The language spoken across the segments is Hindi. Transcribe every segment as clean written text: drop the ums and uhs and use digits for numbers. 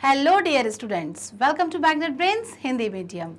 Hello dear students, welcome to Magnet Brains Hindi medium.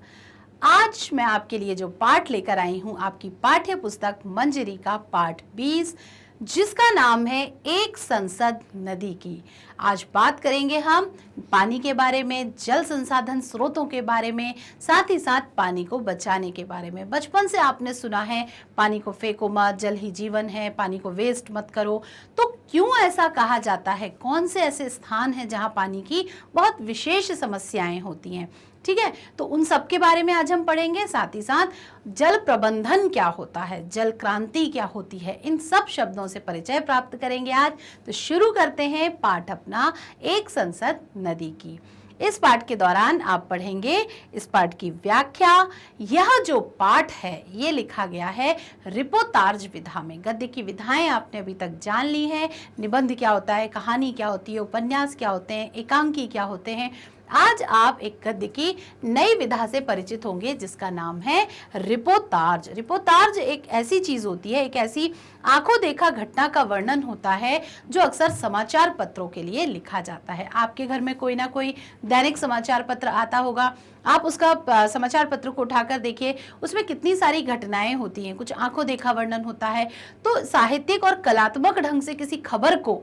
आज मैं आपके लिए जो पाठ लेकर आई हूं, आपकी पाठ्य पुस्तक मंजरी का पाठ 20, जिसका नाम है एक संसद नदी की। आज बात करेंगे हम पानी के बारे में, जल संसाधन स्रोतों के बारे में, साथ ही साथ पानी को बचाने के बारे में। बचपन से आपने सुना है पानी को फेंको मत, जल ही जीवन है, पानी को वेस्ट मत करो। तो क्यों ऐसा कहा जाता है? कौन से ऐसे स्थान हैं जहां पानी की बहुत विशेष समस्याएं होती हैं? ठीक है, तो उन सब के बारे में आज हम पढ़ेंगे। साथ ही साथ जल प्रबंधन क्या होता है, जल क्रांति क्या होती है, इन सब शब्दों से परिचय प्राप्त करेंगे आज। तो शुरू करते हैं पाठ अपना एक संसद नदी की। इस पाठ के दौरान आप पढ़ेंगे इस पाठ की व्याख्या। यह जो पाठ है ये लिखा गया है रिपोतार्ज विधा में। गद्य की विधाएं आपने अभी तक जान ली हैं। निबंध क्या होता है, कहानी क्या होती है, उपन्यास क्या होते हैं, एकांकी क्या होते हैं। आज आप एक गद्य की नई विधा से परिचित होंगे जिसका नाम है रिपोतार्ज। रिपोतार्ज एक ऐसी चीज होती है, एक ऐसी आंखों देखा घटना का वर्णन होता है जो अक्सर समाचार पत्रों के लिए लिखा जाता है। आपके घर में कोई ना कोई दैनिक समाचार पत्र आता होगा, आप उसका समाचार पत्र को उठाकर देखिए, उसमें कितनी सारी घटनाएं होती हैं, कुछ आंखों देखा वर्णन होता है। तो साहित्यिक और कलात्मक ढंग से किसी खबर को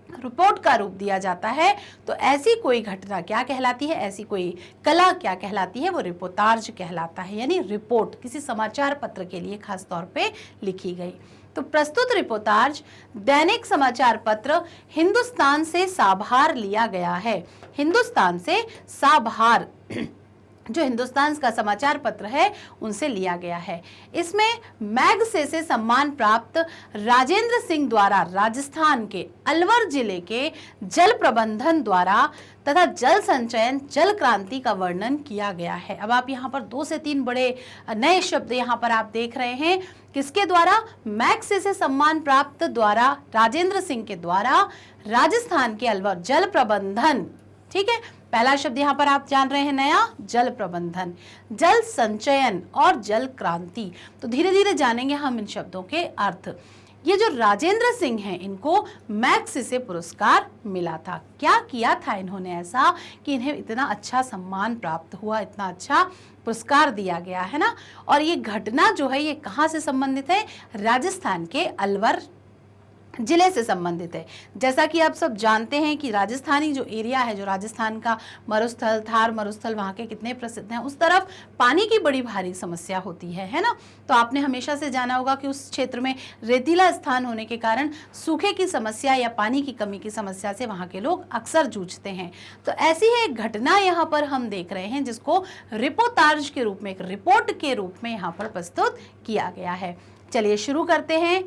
रिपोर्ट का रूप दिया जाता है, तो ऐसी कोई घटना क्या कहलाती है, ऐसी कोई कला क्या कहलाती है? वो रिपोतार्ज कहलाता है, यानी रिपोर्ट किसी समाचार पत्र के लिए खास तौर पे लिखी गई। तो प्रस्तुत रिपोतार्ज दैनिक समाचार पत्र हिंदुस्तान से साभार लिया गया है। हिंदुस्तान से साभार जो हिंदुस्तान का समाचार पत्र है उनसे लिया गया है। इसमें मैगसेसे सम्मान प्राप्त राजेंद्र सिंह द्वारा राजस्थान के अलवर जिले के जल प्रबंधन द्वारा तथा जल संचयन जल क्रांति का वर्णन किया गया है। अब आप यहाँ पर 2 से 3 बड़े नए शब्द यहाँ पर आप देख रहे हैं। किसके द्वारा? मैगसेसे सम्मान प्राप्त द्वारा राजेंद्र सिंह के द्वारा राजस्थान के अलवर जल प्रबंधन। ठीक है, पहला शब्द यहाँ पर आप जान रहे हैं नया, जल प्रबंधन, जल संचयन और जल क्रांति। तो धीरे धीरे जानेंगे हम इन शब्दों के अर्थ। ये जो राजेंद्र सिंह हैं, इनको मैगसेसे पुरस्कार मिला था। क्या किया था इन्होंने ऐसा कि इन्हें इतना अच्छा सम्मान प्राप्त हुआ, इतना अच्छा पुरस्कार दिया गया है ना। और ये घटना जो है ये कहाँ से संबंधित है? राजस्थान के अलवर जिले से संबंधित है। जैसा कि आप सब जानते हैं कि राजस्थानी जो एरिया है, जो राजस्थान का मरुस्थल, थार मरुस्थल, वहाँ के कितने प्रसिद्ध हैं, उस तरफ पानी की बड़ी भारी समस्या होती है ना। तो आपने हमेशा से जाना होगा कि उस क्षेत्र में रेतीला स्थान होने के कारण सूखे की समस्या या पानी की कमी की समस्या से वहाँ के लोग अक्सर जूझते हैं। तो ऐसी ही एक घटना यहाँ पर हम देख रहे हैं जिसको रिपोतार्ज के रूप में, एक रिपोर्ट के रूप में यहाँ पर प्रस्तुत किया गया है। चलिए शुरू करते हैं।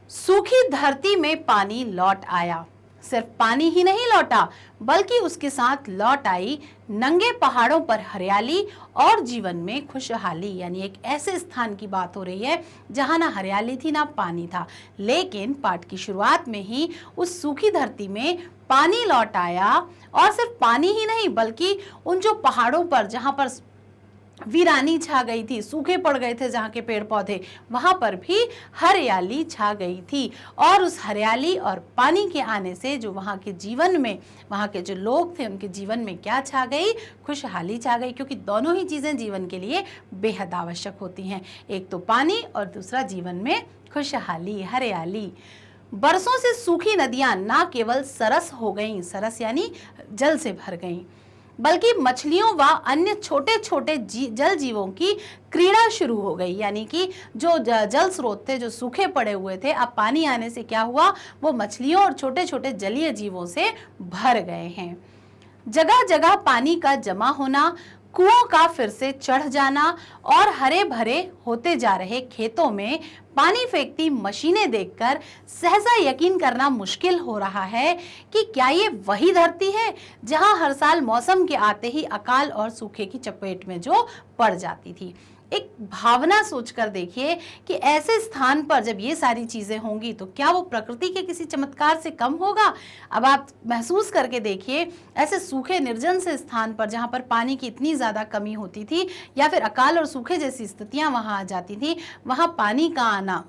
सूखी धरती में पानी लौट आया। सिर्फ पानी ही नहीं लौटा, बल्कि उसके साथ लौट आई नंगे पहाड़ों पर हरियाली और जीवन में खुशहाली। यानी एक ऐसे स्थान की बात हो रही है जहां ना हरियाली थी ना पानी था, लेकिन पाठ की शुरुआत में ही उस सूखी धरती में पानी लौट आया। और सिर्फ पानी ही नहीं, बल्कि उन जो पहाड़ों पर जहां पर वीरानी छा गई थी, सूखे पड़ गए थे जहाँ के पेड़ पौधे, वहां पर भी हरियाली छा गई थी। और उस हरियाली और पानी के आने से जो वहाँ के जीवन में, वहाँ के जो लोग थे उनके जीवन में क्या छा गई? खुशहाली छा गई। क्योंकि दोनों ही चीजें जीवन के लिए बेहद आवश्यक होती हैं, एक तो पानी और दूसरा जीवन में खुशहाली, हरियाली। बरसों से सूखी नदियां ना केवल सरस हो गईं, सरस यानी जल से भर गईं, बल्कि मछलियों व अन्य छोटे छोटे जल जीवों की क्रीड़ा शुरू हो गई। यानी कि जो जल स्रोत थे जो सूखे पड़े हुए थे, अब पानी आने से क्या हुआ? वो मछलियों और छोटे छोटे जलीय जीवों से भर गए हैं। जगह जगह पानी का जमा होना, कुओं का फिर से चढ़ जाना और हरे भरे होते जा रहे खेतों में पानी फेंकती मशीनें देखकर सहसा यकीन करना मुश्किल हो रहा है कि क्या ये वही धरती है जहां हर साल मौसम के आते ही अकाल और सूखे की चपेट में जो पड़ जाती थी। एक भावना सोचकर देखिए कि ऐसे स्थान पर जब ये सारी चीजें होंगी तो क्या वो प्रकृति के किसी चमत्कार से कम होगा? अब आप महसूस करके देखिए, ऐसे सूखे निर्जन से स्थान पर जहां पर पानी की इतनी ज्यादा कमी होती थी या फिर अकाल और सूखे जैसी स्थितियां वहां आ जाती थी, वहां पानी का आना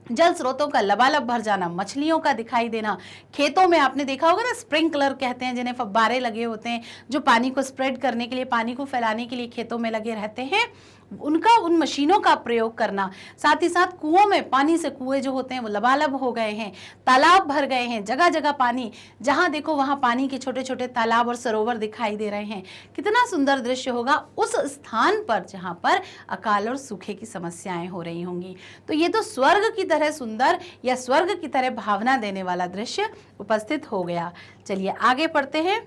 जल स्रोतों का लबालब भर जाना, मछलियों का दिखाई देना, खेतों में आपने देखा होगा ना स्प्रिंकलर कहते हैं जिन्हें, फव्वारे लगे होते हैं जो पानी को स्प्रेड करने के लिए, पानी को फैलाने के लिए खेतों में लगे रहते हैं, उनका, उन मशीनों का प्रयोग करना। साथ ही साथ कुओं में पानी से, कुएं जो होते हैं वो लबालब हो गए हैं, तालाब भर गए हैं, जगह जगह पानी, जहां देखो वहां पानी के छोटे छोटे तालाब और सरोवर दिखाई दे रहे हैं। कितना सुंदर दृश्य होगा उस स्थान पर जहां पर अकाल और सूखे की समस्याएं हो रही होंगी। तो ये तो स्वर्ग की तरह सुंदर या स्वर्ग की तरह भावना देने वाला दृश्य उपस्थित हो गया। चलिए आगे पढ़ते हैं।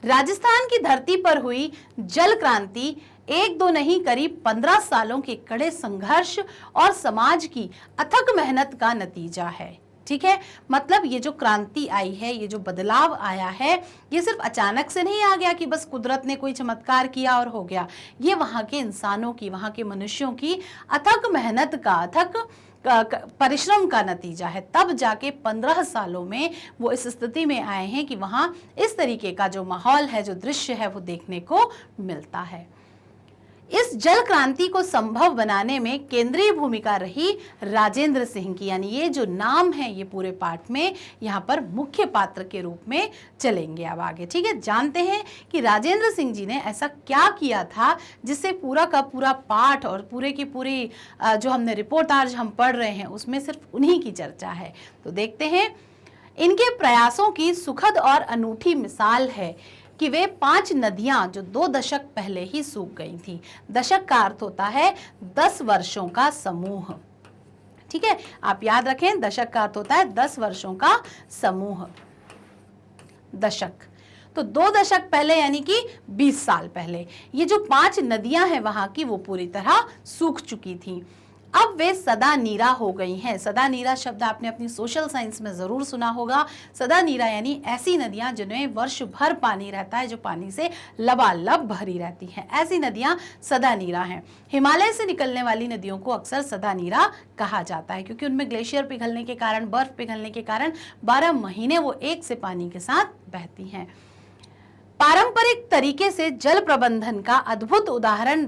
राजस्थान की धरती पर हुई जल क्रांति एक दो नहीं, करीब 15 सालों के कड़े संघर्ष और समाज की अथक मेहनत का नतीजा है। ठीक है, मतलब ये जो क्रांति आई है, ये जो बदलाव आया है, ये सिर्फ अचानक से नहीं आ गया कि बस कुदरत ने कोई चमत्कार किया और हो गया। ये वहां के इंसानों की, वहां के मनुष्यों की अथक मेहनत का, अथक परिश्रम का नतीजा है। तब जाके 15 सालों में वो इस स्थिति में आए हैं कि वहां इस तरीके का जो माहौल है, जो दृश्य है, वो देखने को मिलता है। इस जल क्रांति को संभव बनाने में केंद्रीय भूमिका रही राजेंद्र सिंह की, यानी ये जो नाम है ये पूरे पाठ में यहाँ पर मुख्य पात्र के रूप में चलेंगे अब आगे। ठीक है, जानते हैं कि राजेंद्र सिंह जी ने ऐसा क्या किया था जिससे पूरा का पूरा पाठ और पूरे की पूरी जो हमने रिपोर्ट आज हम पढ़ रहे हैं उसमें सिर्फ उन्हीं की चर्चा है। तो देखते हैं। इनके प्रयासों की सुखद और अनूठी मिसाल है कि वे 5 नदियां जो 2 दशक पहले ही सूख गई थी। दशक का अर्थ होता है 10 वर्षों का समूह। ठीक है, आप याद रखें, दशक का अर्थ होता है 10 वर्षों का समूह। दशक तो 2 दशक पहले यानी कि 20 साल पहले ये जो 5 नदियां हैं वहां की, वो पूरी तरह सूख चुकी थी। अब वे सदा नीरा हो गई हैं। सदा नीरा शब्द आपने अपनी सोशल साइंस में जरूर सुना होगा। सदा नीरा यानी ऐसी नदियां जिनमें वर्ष भर पानी रहता है, जो पानी से लबालब भरी रहती हैं, ऐसी नदियां सदा नीरा हैं। हिमालय से निकलने वाली नदियों को अक्सर सदा नीरा कहा जाता है क्योंकि उनमें ग्लेशियर पिघलने के कारण, बर्फ पिघलने के कारण 12 महीने वो एक से पानी के साथ बहती हैं। पारंपरिक तरीके से जल प्रबंधन का अद्भुत उदाहरण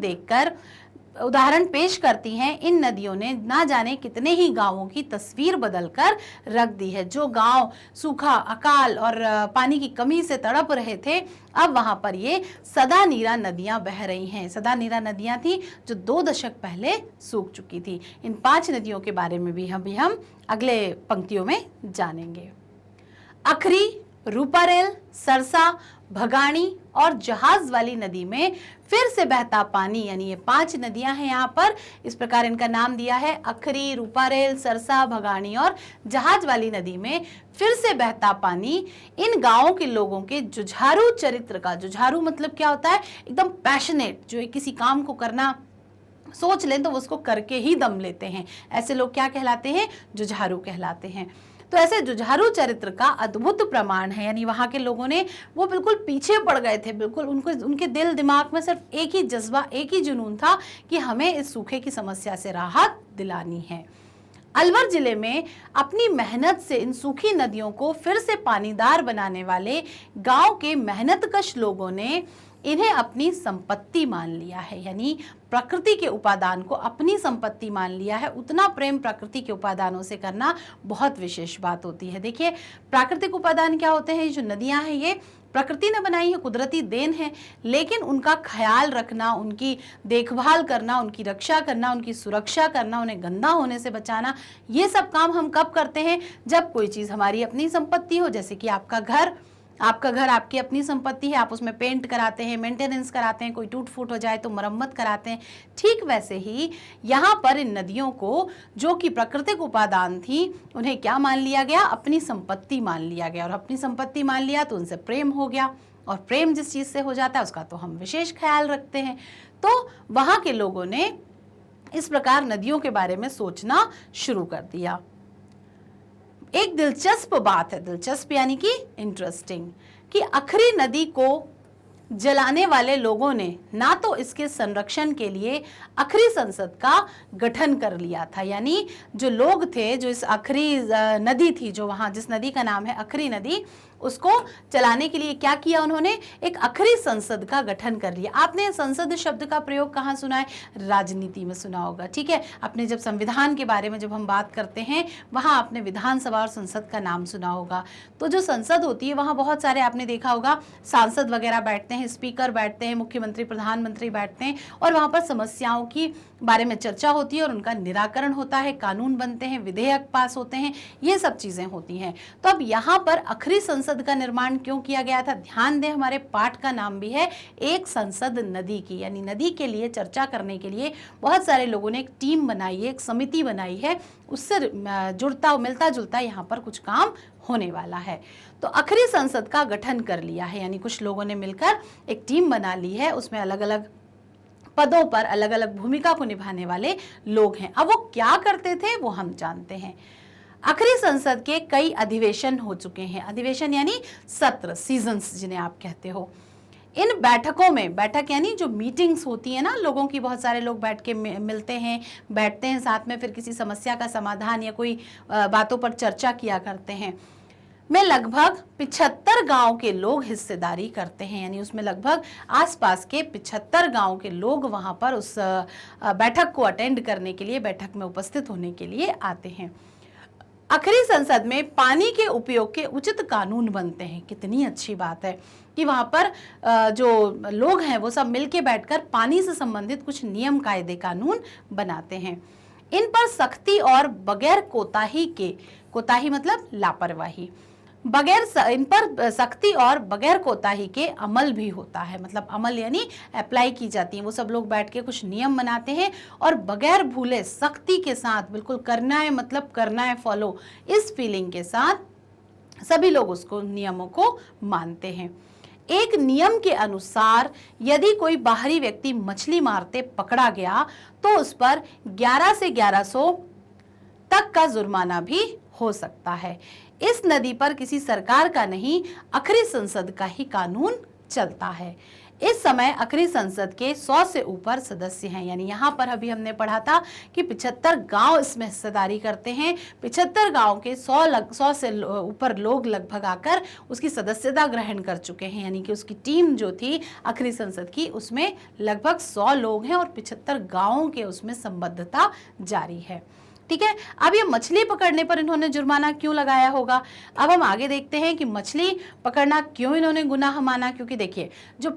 पेश करती हैं इन नदियों ने ना जाने कितने ही गांवों की तस्वीर बदलकर रख दी है। जो गांव सूखा, अकाल और पानी की कमी से तड़प रहे थे, अब वहां पर ये सदा नीरा नदियां बह रही हैं। सदा नीरा नदियां थी जो 2 दशक पहले सूख चुकी थी। इन 5 नदियों के बारे में भी हम अगले पंक्तियों में जानेंगे। अखरी, रूपारेल, सरसा, भगाणी और जहाज वाली नदी में फिर से बहता पानी, यानी ये 5 नदियां हैं यहाँ पर, इस प्रकार इनका नाम दिया है। अखरी, रूपारेल, सरसा, भगाणी और जहाज वाली नदी में फिर से बहता पानी इन गांवों के लोगों के जुझारू चरित्र का, जुझारू मतलब क्या होता है, एकदम पैशनेट, जो किसी काम को करना सोच लें तो उसको करके ही दम लेते हैं, ऐसे लोग क्या कहलाते हैं, जुझारू कहलाते हैं। तो ऐसे जुझारू चरित्र का अद्भुत प्रमाण है, यानी वहां के लोगों ने वो बिल्कुल पीछे पड़ गए थे, बिल्कुल उनके दिल दिमाग में सिर्फ एक ही जज्बा, एक ही जुनून था कि हमें इस सूखे की समस्या से राहत दिलानी है। अलवर जिले में अपनी मेहनत से इन सूखी नदियों को फिर से पानीदार बनाने वाले गांव के मेहनतकश लोगों ने इन्हें अपनी संपत्ति मान लिया है, यानी प्रकृति के उपादान को अपनी संपत्ति मान लिया है। उतना प्रेम प्रकृति के उपादानों से करना बहुत विशेष बात होती है। देखिए, प्राकृतिक उपादान क्या होते हैं, जो नदियां हैं ये प्रकृति ने बनाई है, कुदरती देन है, लेकिन उनका ख्याल रखना, उनकी देखभाल करना, उनकी रक्षा करना, उनकी सुरक्षा करना, उन्हें गंदा होने से बचाना, ये सब काम हम कब करते हैं, जब कोई चीज़ हमारी अपनी संपत्ति हो। जैसे कि आपका घर आपकी अपनी संपत्ति है, आप उसमें पेंट कराते हैं, मेंटेनेंस कराते हैं, कोई टूट फूट हो जाए तो मरम्मत कराते हैं। ठीक वैसे ही यहाँ पर इन नदियों को, जो कि प्राकृतिक उपादान थी, उन्हें क्या मान लिया गया, अपनी संपत्ति मान लिया गया। और अपनी संपत्ति मान लिया तो उनसे प्रेम हो गया, और प्रेम जिस चीज़ से हो जाता है उसका तो हम विशेष ख्याल रखते हैं। तो वहाँ के लोगों ने इस प्रकार नदियों के बारे में सोचना शुरू कर दिया। एक दिलचस्प बात है, दिलचस्प यानी कि इंटरेस्टिंग, कि अखरी नदी को जलाने वाले लोगों ने ना तो इसके संरक्षण के लिए अखरी संसद का गठन कर लिया था, यानी जो लोग थे, जो इस अखरी नदी थी, जो वहाँ जिस नदी का नाम है अखरी नदी, उसको चलाने के लिए क्या किया उन्होंने, एक आखिरी संसद का गठन कर लिया। आपने संसद शब्द का प्रयोग कहाँ सुना है, राजनीति में सुना होगा, ठीक है। अपने जब संविधान के बारे में जब हम बात करते हैं वहां आपने विधानसभा और संसद का नाम सुना होगा। तो जो संसद होती है वहां बहुत सारे आपने देखा होगा सांसद वगैरह बैठते हैं, स्पीकर बैठते हैं, मुख्यमंत्री प्रधानमंत्री बैठते हैं और वहां पर समस्याओं की बारे में चर्चा होती है और उनका निराकरण होता है, कानून बनते हैं, विधेयक पास होते हैं, ये सब चीजें होती हैं। तो अब यहाँ पर आखिरी संसद का निर्माण क्यों किया गया था, ध्यान दें हमारे पाठ का नाम भी है एक संसद नदी की, यानी नदी के लिए चर्चा करने के लिए बहुत सारे लोगों ने एक टीम बनाई है, एक समिति बनाई है, उससे जुड़ता मिलता जुलता यहाँ पर कुछ काम होने वाला है। तो आखिरी संसद का गठन कर लिया है, यानी कुछ लोगों ने मिलकर एक टीम बना ली है, उसमें अलग अलग पदों पर अलग अलग भूमिका को निभाने वाले लोग हैं। अब वो क्या करते थे वो हम जानते हैं। आखिरी संसद के कई अधिवेशन हो चुके हैं, अधिवेशन यानी सत्र, सीजन्स जिन्हें आप कहते हो। इन बैठकों में, बैठक यानी जो मीटिंग्स होती है ना, लोगों की, बहुत सारे लोग बैठ के मिलते हैं, बैठते हैं साथ में, फिर किसी समस्या का समाधान या कोई बातों पर चर्चा किया करते हैं, में लगभग 75 गांव के लोग हिस्सेदारी करते हैं, यानी उसमें लगभग आसपास के 75 गांव के लोग वहां पर उस बैठक को अटेंड करने के लिए, बैठक में उपस्थित होने के लिए आते हैं। आखिरी संसद में पानी के उपयोग के उचित कानून बनते हैं। कितनी अच्छी बात है कि वहां पर जो लोग हैं वो सब मिलके बैठकर पानी से संबंधित कुछ नियम, कायदे, कानून बनाते हैं। इन पर सख्ती और बगैर कोताही के, कोताही मतलब लापरवाही, इन पर सख्ती और बगैर कोताही के अमल भी होता है, मतलब अमल यानी अप्लाई की जाती है। वो सब लोग बैठ के कुछ नियम बनाते हैं और बगैर भूले सख्ती के साथ, बिल्कुल करना है मतलब करना है फॉलो, इस फीलिंग के साथ सभी लोग उसको, नियमों को मानते हैं। एक नियम के अनुसार यदि कोई बाहरी व्यक्ति मछली मारते पकड़ा गया तो उस पर 11 से 1100 तक का जुर्माना भी हो सकता है। इस नदी पर किसी सरकार का नहीं, आखिरी संसद का ही कानून चलता है। इस समय आखिरी संसद के 100 से ऊपर सदस्य हैं, यानी यहाँ पर अभी हमने पढ़ा था कि 75 गांव इसमें हिस्सेदारी करते हैं। 75 गांव के 100 से ऊपर लोग लगभग आकर उसकी सदस्यता ग्रहण कर चुके हैं, यानी कि उसकी टीम जो थी आखिरी संसद की, उसमें लगभग 100 लोग हैं और 75 गांवों के उसमें संबद्धता जारी है, ठीक है। अब ये मछली पकड़ने पर इन्होंने जुर्माना क्यों लगाया होगा, अब हम आगे देखते हैं कि मछली पकड़ना क्यों इन्होंने गुनाह माना। क्योंकि देखिए, जो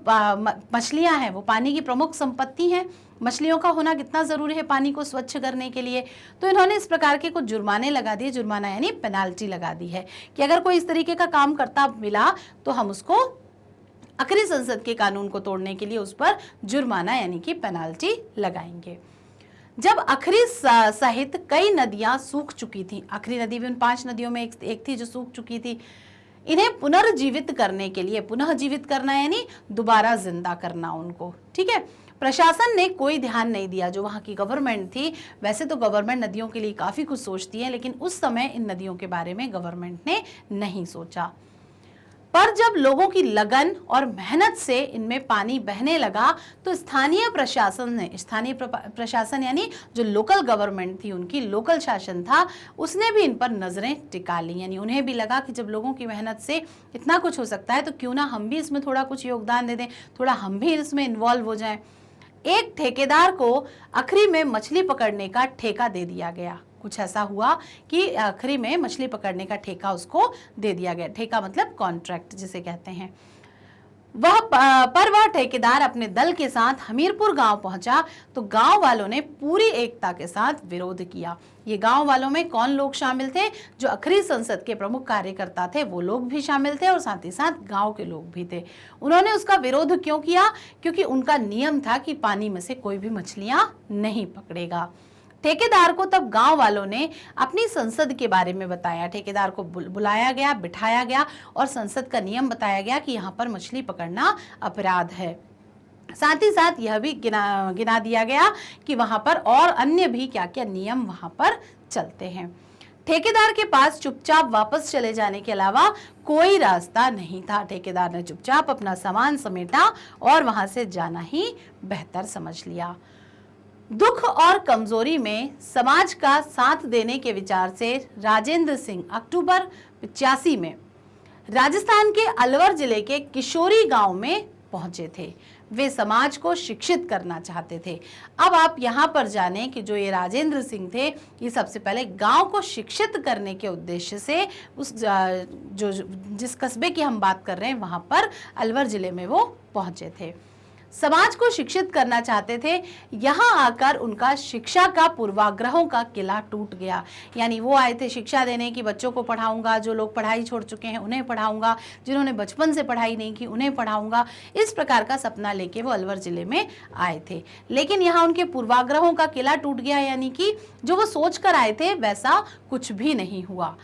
मछलियां हैं वो पानी की प्रमुख संपत्ति हैं, मछलियों का होना कितना जरूरी है पानी को स्वच्छ करने के लिए। तो इन्होंने इस प्रकार के कुछ जुर्माने लगा दिए, जुर्माना यानी पेनाल्टी लगा दी है कि अगर कोई इस तरीके का काम करता मिला तो हम उसको आखिरी संसद के कानून को तोड़ने के लिए उस पर जुर्माना यानी कि पेनाल्टी लगाएंगे। जब आखिरी सहित कई नदियां सूख चुकी थी, आखिरी नदी भी उन 5 नदियों में एक थी जो सूख चुकी थी, इन्हें पुनर्जीवित करने के लिए, पुनः जीवित करना यानी दोबारा जिंदा करना उनको, ठीक है, प्रशासन ने कोई ध्यान नहीं दिया। जो वहां की गवर्नमेंट थी, वैसे तो गवर्नमेंट नदियों के लिए काफी कुछ सोचती है, लेकिन उस समय इन नदियों के बारे में गवर्नमेंट ने नहीं सोचा। पर जब लोगों की लगन और मेहनत से इनमें पानी बहने लगा तो स्थानीय प्रशासन ने, स्थानीय प्रशासन यानी जो लोकल गवर्नमेंट थी, उनकी लोकल शासन था, उसने भी इन पर नजरें टिका ली। यानी उन्हें भी लगा कि जब लोगों की मेहनत से इतना कुछ हो सकता है तो क्यों ना हम भी इसमें थोड़ा कुछ योगदान दे दें, थोड़ा हम भी इसमें इन्वॉल्व हो जाएं। एक ठेकेदार को आखिरी में मछली पकड़ने का ठेका दे दिया गया। कुछ ऐसा हुआ कि आखिरी में मछली पकड़ने का ठेका उसको दे दिया गया। ठेका मतलब कॉन्ट्रैक्ट जिसे कहते हैं। वह ठेकेदार अपने दल के साथ हमीरपुर गांव पहुंचा तो गांव वालों ने पूरी एकता के साथ विरोध किया। ये गांव वालों में कौन लोग शामिल थे, जो आखिरी संसद के प्रमुख कार्यकर्ता थे वो लोग भी शामिल थे और साथ ही साथ गांव के लोग भी थे। उन्होंने उसका विरोध क्यों किया, क्योंकि उनका नियम था कि पानी में से कोई भी मछलियां नहीं पकड़ेगा। ठेकेदार को तब गांव वालों ने अपनी संसद के बारे में बताया। ठेकेदार को बुलाया गया, बिठाया गया और संसद का नियम बताया गया कि यहाँ पर मछली पकड़ना अपराध है। साथ ही साथ यह भी गिना दिया गया कि वहां पर और अन्य भी क्या क्या नियम वहां पर चलते हैं। ठेकेदार के पास चुपचाप वापस चले जाने के अलावा कोई रास्ता नहीं था। ठेकेदार ने चुपचाप अपना सामान समेटा और वहां से जाना ही बेहतर समझ लिया। दुख और कमजोरी में समाज का साथ देने के विचार से राजेंद्र सिंह अक्टूबर 85 में राजस्थान के अलवर जिले के किशोरी गांव में पहुंचे थे। वे समाज को शिक्षित करना चाहते थे। अब आप यहाँ पर जानें कि जो ये राजेंद्र सिंह थे, ये सबसे पहले गांव को शिक्षित करने के उद्देश्य से उस जिस कस्बे की हम बात कर रहे हैं वहां पर अलवर जिले में वो पहुंचे थे। समाज को शिक्षित करना चाहते थे। यहाँ आकर उनका शिक्षा का पूर्वाग्रहों का किला टूट गया। यानी वो आए थे शिक्षा देने की, बच्चों को पढ़ाऊंगा, जो लोग पढ़ाई छोड़ चुके हैं उन्हें पढ़ाऊंगा, जिन्होंने बचपन से पढ़ाई नहीं की उन्हें पढ़ाऊंगा, इस प्रकार का सपना लेके वो अलवर जिले में आए थे। लेकिन यहाँ उनके पूर्वाग्रहों का किला टूट गया, यानी कि जो वो सोच कर आए थे वैसा कुछ भी नहीं हुआ।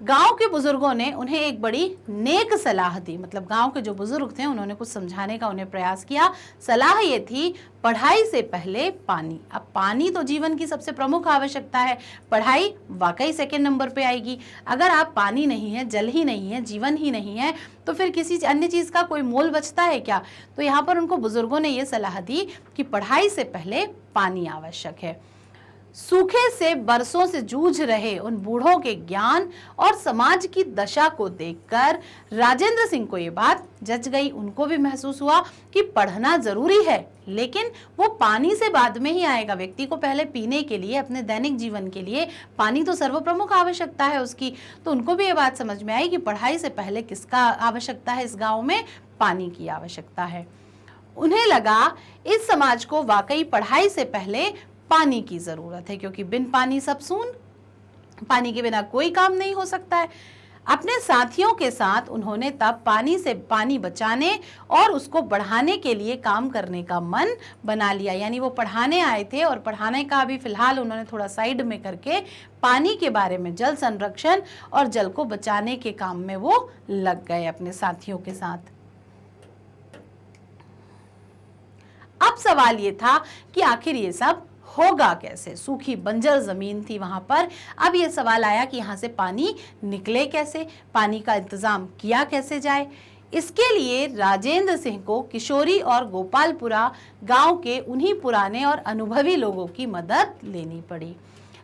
गांव के बुजुर्गों ने उन्हें एक बड़ी नेक सलाह दी। मतलब गांव के जो बुजुर्ग थे उन्होंने कुछ समझाने का उन्हें प्रयास किया। सलाह ये थी, पढ़ाई से पहले पानी। अब पानी तो जीवन की सबसे प्रमुख आवश्यकता है, पढ़ाई वाकई सेकंड नंबर पे आएगी। अगर आप पानी नहीं है, जल ही नहीं है, जीवन ही नहीं है, तो फिर किसी अन्य चीज का कोई मोल बचता है क्या? तो यहाँ पर उनको बुजुर्गों ने ये सलाह दी कि पढ़ाई से पहले पानी आवश्यक है। सूखे से बरसों से जूझ रहे उन बूढ़ों के ज्ञान और समाज की दशा को देखकर राजेंद्र सिंह को ये बात जच गई। उनको भी महसूस हुआ कि पढ़ना जरूरी है, लेकिन वो पानी से बाद में ही आएगा। व्यक्ति को पहले पीने के लिए, अपने दैनिक जीवन के लिए पानी तो सर्वप्रमुख आवश्यकता है उसकी। तो उनको भी ये बात समझ में आई कि पढ़ाई से पहले किसका आवश्यकता है? इस गाँव में पानी की आवश्यकता है। उन्हें लगा इस समाज को वाकई पढ़ाई से पहले पानी की जरूरत है, क्योंकि बिन पानी सब सून, पानी के बिना कोई काम नहीं हो सकता है। अपने साथियों के साथ उन्होंने तब पानी बचाने और उसको बढ़ाने के लिए काम करने का मन बना लिया। यानी वो पढ़ाने आए थे और पढ़ाने का अभी फिलहाल उन्होंने थोड़ा साइड में करके पानी के बारे में, जल संरक्षण और जल को बचाने के काम में वो लग गए अपने साथियों के साथ। अब सवाल ये था कि आखिर ये सब होगा कैसे? सूखी बंजर जमीन थी वहां पर। अब ये सवाल आया कि यहाँ से पानी निकले कैसे, पानी का इंतजाम किया कैसे जाए। इसके लिए राजेंद्र सिंह को किशोरी और गोपालपुरा गांव के उन्हीं पुराने और अनुभवी लोगों की मदद लेनी पड़ी।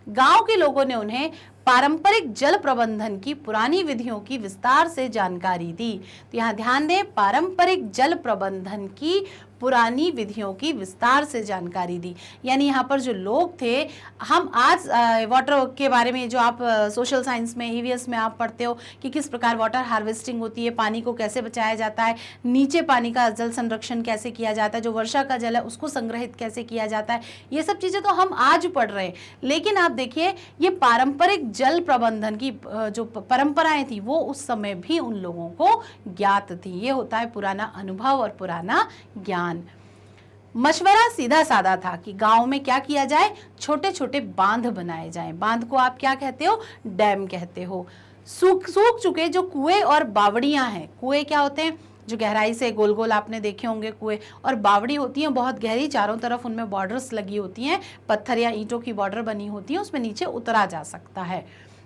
गांव के लोगों ने उन्हें पारंपरिक जल प्रबंधन की पुरानी विधियों की विस्तार से जानकारी दी। तो यहाँ ध्यान दें, पारंपरिक जल प्रबंधन की पुरानी विधियों की विस्तार से जानकारी दी। यानी यहाँ पर जो लोग थे, हम आज वाटर के बारे में जो आप सोशल साइंस में, ईवीएस में आप पढ़ते हो कि किस प्रकार वाटर हार्वेस्टिंग होती है, पानी को कैसे बचाया जाता है, नीचे पानी का जल संरक्षण कैसे किया जाता है, जो वर्षा का जल है उसको संग्रहित कैसे किया जाता है, ये सब चीज़ें तो हम आज पढ़ रहे हैं। लेकिन आप देखिए, ये पारंपरिक जल प्रबंधन की जो परंपराएं थी वो उस समय भी उन लोगों को ज्ञात थी। ये होता है पुराना अनुभव और पुराना ज्ञान। मशवरा सीधा साधा था कि गांव में क्या किया जाए, छोटे छोटे बांध बनाए जाएं। बांध को आप क्या कहते हो? डैम कहते हो। सूख चुके जो कुएं और बावड़ियां हैं, कुएं क्या होते हैं? जो गहराई से गोल गोल आपने देखे होंगे कुएं, और बावड़ी होती हैं बहुत गहरी, चारों तरफ उनमें बॉर्डर्स लगी होती हैं, पत्थर या ईंटों की बॉर्डर बनी होती है, उसमें नीचे उतरा जा सकता है।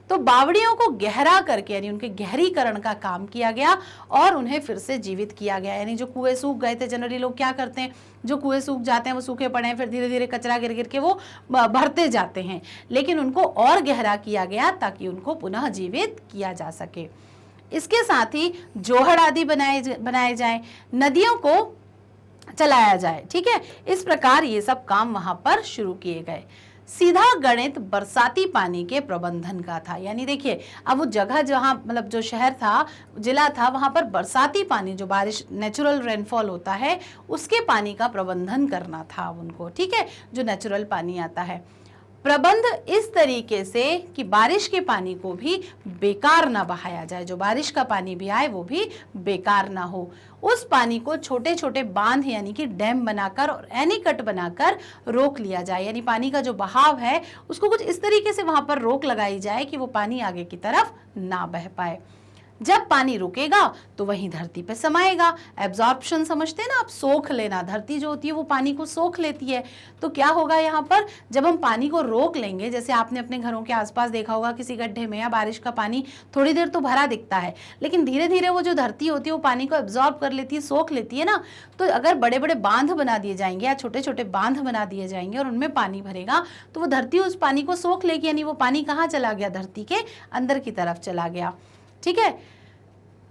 तो बावड़ियों को गहरा करके, यानी उनके गहरीकरण का काम किया गया और उन्हें फिर से जीवित किया गया। यानी जो कुएं सूख गए थे, जनरली लोग क्या करते हैं, जो कुएं सूख जाते हैं वो सूखे पड़े हैं, फिर धीरे धीरे कचरा गिर गिर के वो भरते जाते हैं, लेकिन उनको और गहरा किया गया ताकि उनको पुनः जीवित किया जा सके। इसके साथ ही जोहड़ आदि बनाए जाए, नदियों को चलाया जाए। ठीक है, इस प्रकार ये सब काम वहां पर शुरू किए गए। सीधा गणित बरसाती पानी के प्रबंधन का था। यानी देखिए, अब वो जगह जहां, मतलब जो शहर था, जिला था, वहां पर बरसाती पानी, जो बारिश, नेचुरल रेनफॉल होता है, उसके पानी का प्रबंधन करना था उनको। ठीक है, जो नेचुरल पानी आता है, प्रबंध इस तरीके से कि बारिश के पानी को भी बेकार ना बहाया जाए, जो बारिश का पानी भी आए वो भी बेकार ना हो। उस पानी को छोटे छोटे बांध यानी कि डैम बनाकर और एनीकट बनाकर रोक लिया जाए। यानी पानी का जो बहाव है उसको कुछ इस तरीके से वहां पर रोक लगाई जाए कि वो पानी आगे की तरफ ना बह पाए। जब पानी रुकेगा तो वहीं धरती पे समाएगा। एब्जॉर्प्शन समझते हैं ना आप, सोख लेना। धरती जो होती है वो पानी को सोख लेती है। तो क्या होगा यहाँ पर, जब हम पानी को रोक लेंगे, जैसे आपने अपने घरों के आसपास देखा होगा, किसी गड्ढे में या बारिश का पानी थोड़ी देर तो भरा दिखता है, लेकिन धीरे धीरे वो जो धरती होती है वो पानी को एब्जॉर्ब कर लेती है, सोख लेती है ना। तो अगर बड़े बड़े बांध बना दिए जाएंगे या छोटे छोटे बांध बना दिए जाएंगे और उनमें पानी भरेगा, तो वो धरती उस पानी को सोख लेगी। यानी वो पानी कहाँ चला गया? धरती के अंदर की तरफ चला गया। ठीक है,